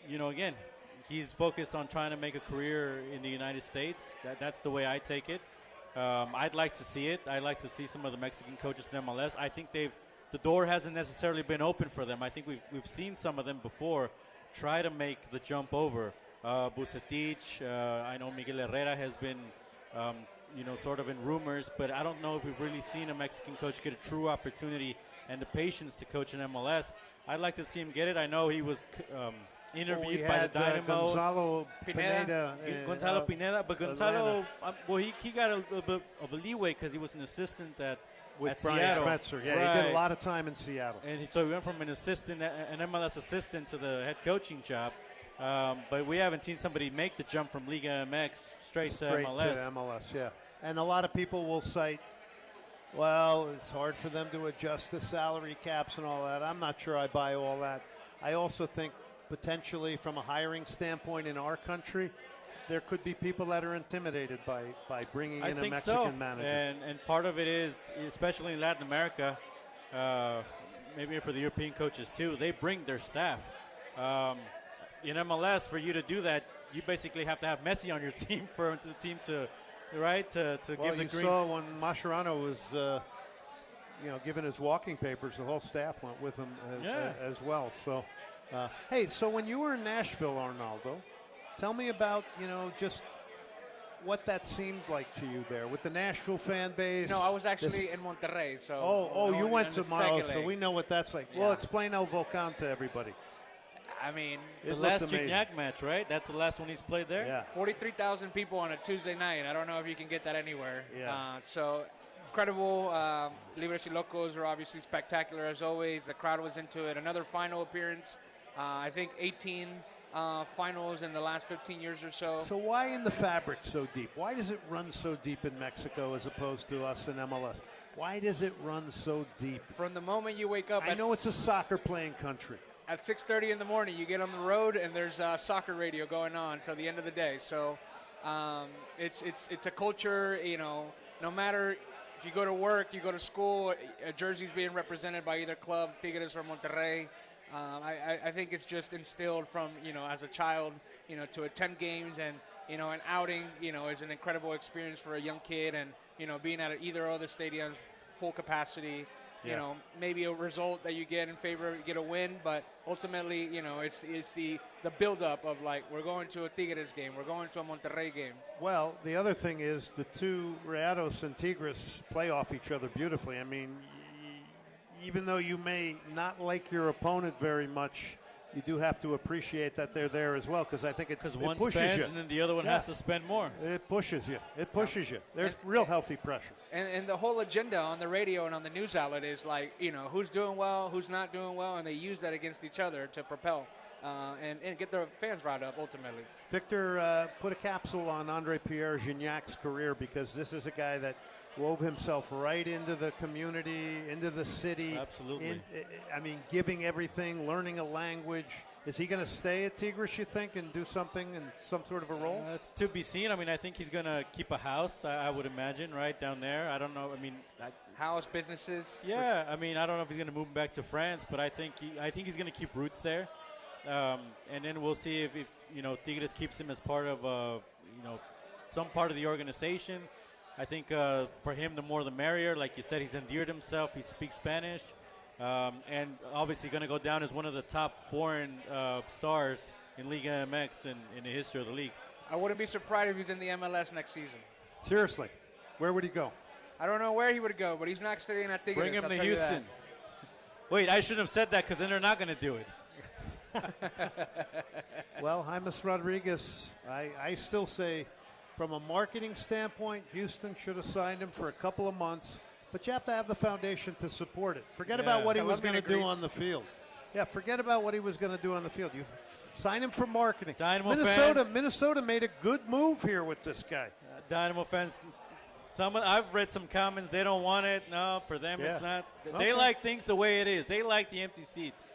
K: again, he's focused on trying to make a career in the United States. That's the way I take it. I'd like to see it. I'd like to see some of the Mexican coaches in MLS. I think the door hasn't necessarily been open for them. I think we've seen some of them before try to make the jump over. Bucetich, I know Miguel Herrera has been, sort of in rumors, but I don't know if we've really seen a Mexican coach get a true opportunity and the patience to coach in MLS. I'd like to see him get it. I know he was interviewed by the Dynamo.
A: Gonzalo Pineda.
K: Gonzalo Pineda, but Gonzalo, he got a little bit of a leeway because he was an assistant at
A: Brian
K: Seattle.
A: Schmetzer. Yeah, he did a lot of time in Seattle.
K: And so he went from an MLS assistant to the head coaching job. But we haven't seen somebody make the jump from Liga MX straight to MLS.
A: Yeah. And a lot of people will cite, well, it's hard for them to adjust the salary caps and all that. I'm not sure I buy all that. I also think potentially from a hiring standpoint in our country, there could be people that are intimidated by bringing in a Mexican manager.
K: And part of it is, especially in Latin America, maybe for the European coaches too, they bring their staff. In MLS, for you to do that, you basically have to have Messi on your team for the team to give the green.
A: You saw when Mascherano was, given his walking papers, the whole staff went with him as well. So, hey, so when you were in Nashville, Arnaldo, tell me about just what that seemed like to you there with the Nashville fan base.
J: No, I was actually in Monterrey. So
A: you went to Monterrey, so we know what that's like. Yeah. Well, explain El Volcán to everybody.
J: I mean,
K: the last Gignac match, right? That's the last one he's played there?
A: Yeah.
J: 43,000 people on a Tuesday night. I don't know if you can get that anywhere.
A: Yeah.
J: So incredible. Libres y Locos are obviously spectacular as always. The crowd was into it. Another final appearance. I think 18 finals in the last 15 years or so.
A: So why in the fabric so deep? Why does it run so deep in Mexico as opposed to us in MLS? Why does it run so deep?
J: From the moment you wake up.
A: I know it's a soccer-playing country.
J: At 6:30 in the morning, you get on the road, and there's soccer radio going on till the end of the day. So it's a culture, no matter if you go to work, you go to school, a jersey's being represented by either club, Tigres or Monterrey. I think it's just instilled from, as a child, to attend games and, an outing, is an incredible experience for a young kid. And, being at either other stadiums, full capacity, maybe a result that you get in favor, you get a win. But ultimately, it's the build-up of, like, we're going to a Tigres game, we're going to a Monterrey game.
A: Well, the other thing is the two Rayados and Tigres play off each other beautifully. I mean, even though you may not like your opponent very much, you do have to appreciate that they're there as well, because I think it pushes you.
K: Because one spends and then the other one has to spend more.
A: It pushes you. It pushes you. There's real healthy pressure.
J: And the whole agenda on the radio and on the news outlet is like, who's doing well, who's not doing well, and they use that against each other to propel and get their fans riled up ultimately.
A: Victor, put a capsule on Andre Pierre Gignac's career, because this is a guy that wove himself right into the community, into the city.
K: Absolutely.
A: Giving everything, learning a language. Is he going to stay at Tigres, you think, and do something in some sort of a role?
K: It's to be seen. I think he's going to keep a house, I would imagine, right down there. I don't know.
J: House, businesses?
K: Yeah. I don't know if he's going to move back to France, but I think he's going to keep roots there. And then we'll see if Tigres keeps him as part of, some part of the organization. I think for him, the more the merrier. Like you said, he's endeared himself. He speaks Spanish. And obviously going to go down as one of the top foreign stars in Liga MX in the history of the league.
J: I wouldn't be surprised if he's in the MLS next season.
A: Seriously, where would he go?
J: I don't know where he would go, but he's not staying at Tigres.
K: Bring him to Houston. Wait, I shouldn't have said that, because then they're not going to do it.
A: Well, James Rodriguez, I still say From a marketing standpoint, Houston should have signed him for a couple of months, but you have to have the foundation to support it. Forget about what he was going to do on the field. Yeah, forget about what he was going to do on the field. You sign him for marketing. Minnesota made a good move here with this guy.
K: Dynamo fans, I've read some comments. They don't want it. No, for them it's not. They like things the way it is. They like the empty seats.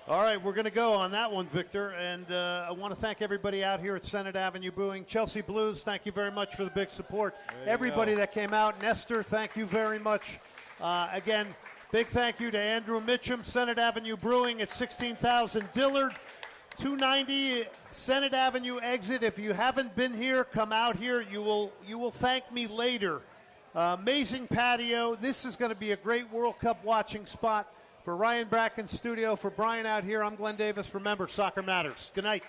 A: All right, we're going to go on that one, Victor. And I want to thank everybody out here at Senate Avenue Brewing. Chelsea Blues, thank you very much for the big support. Everybody that came out. Nestor, thank you very much. Again, big thank you to Andrew Mitchum, Senate Avenue Brewing at 16,000 Dillard. 290 Senate Avenue exit. If you haven't been here, come out here. You will thank me later. Amazing patio. This is going to be a great World Cup watching spot. For Ryan Bracken's studio, for Brian out here, I'm Glenn Davis. Remember, soccer matters. Good night.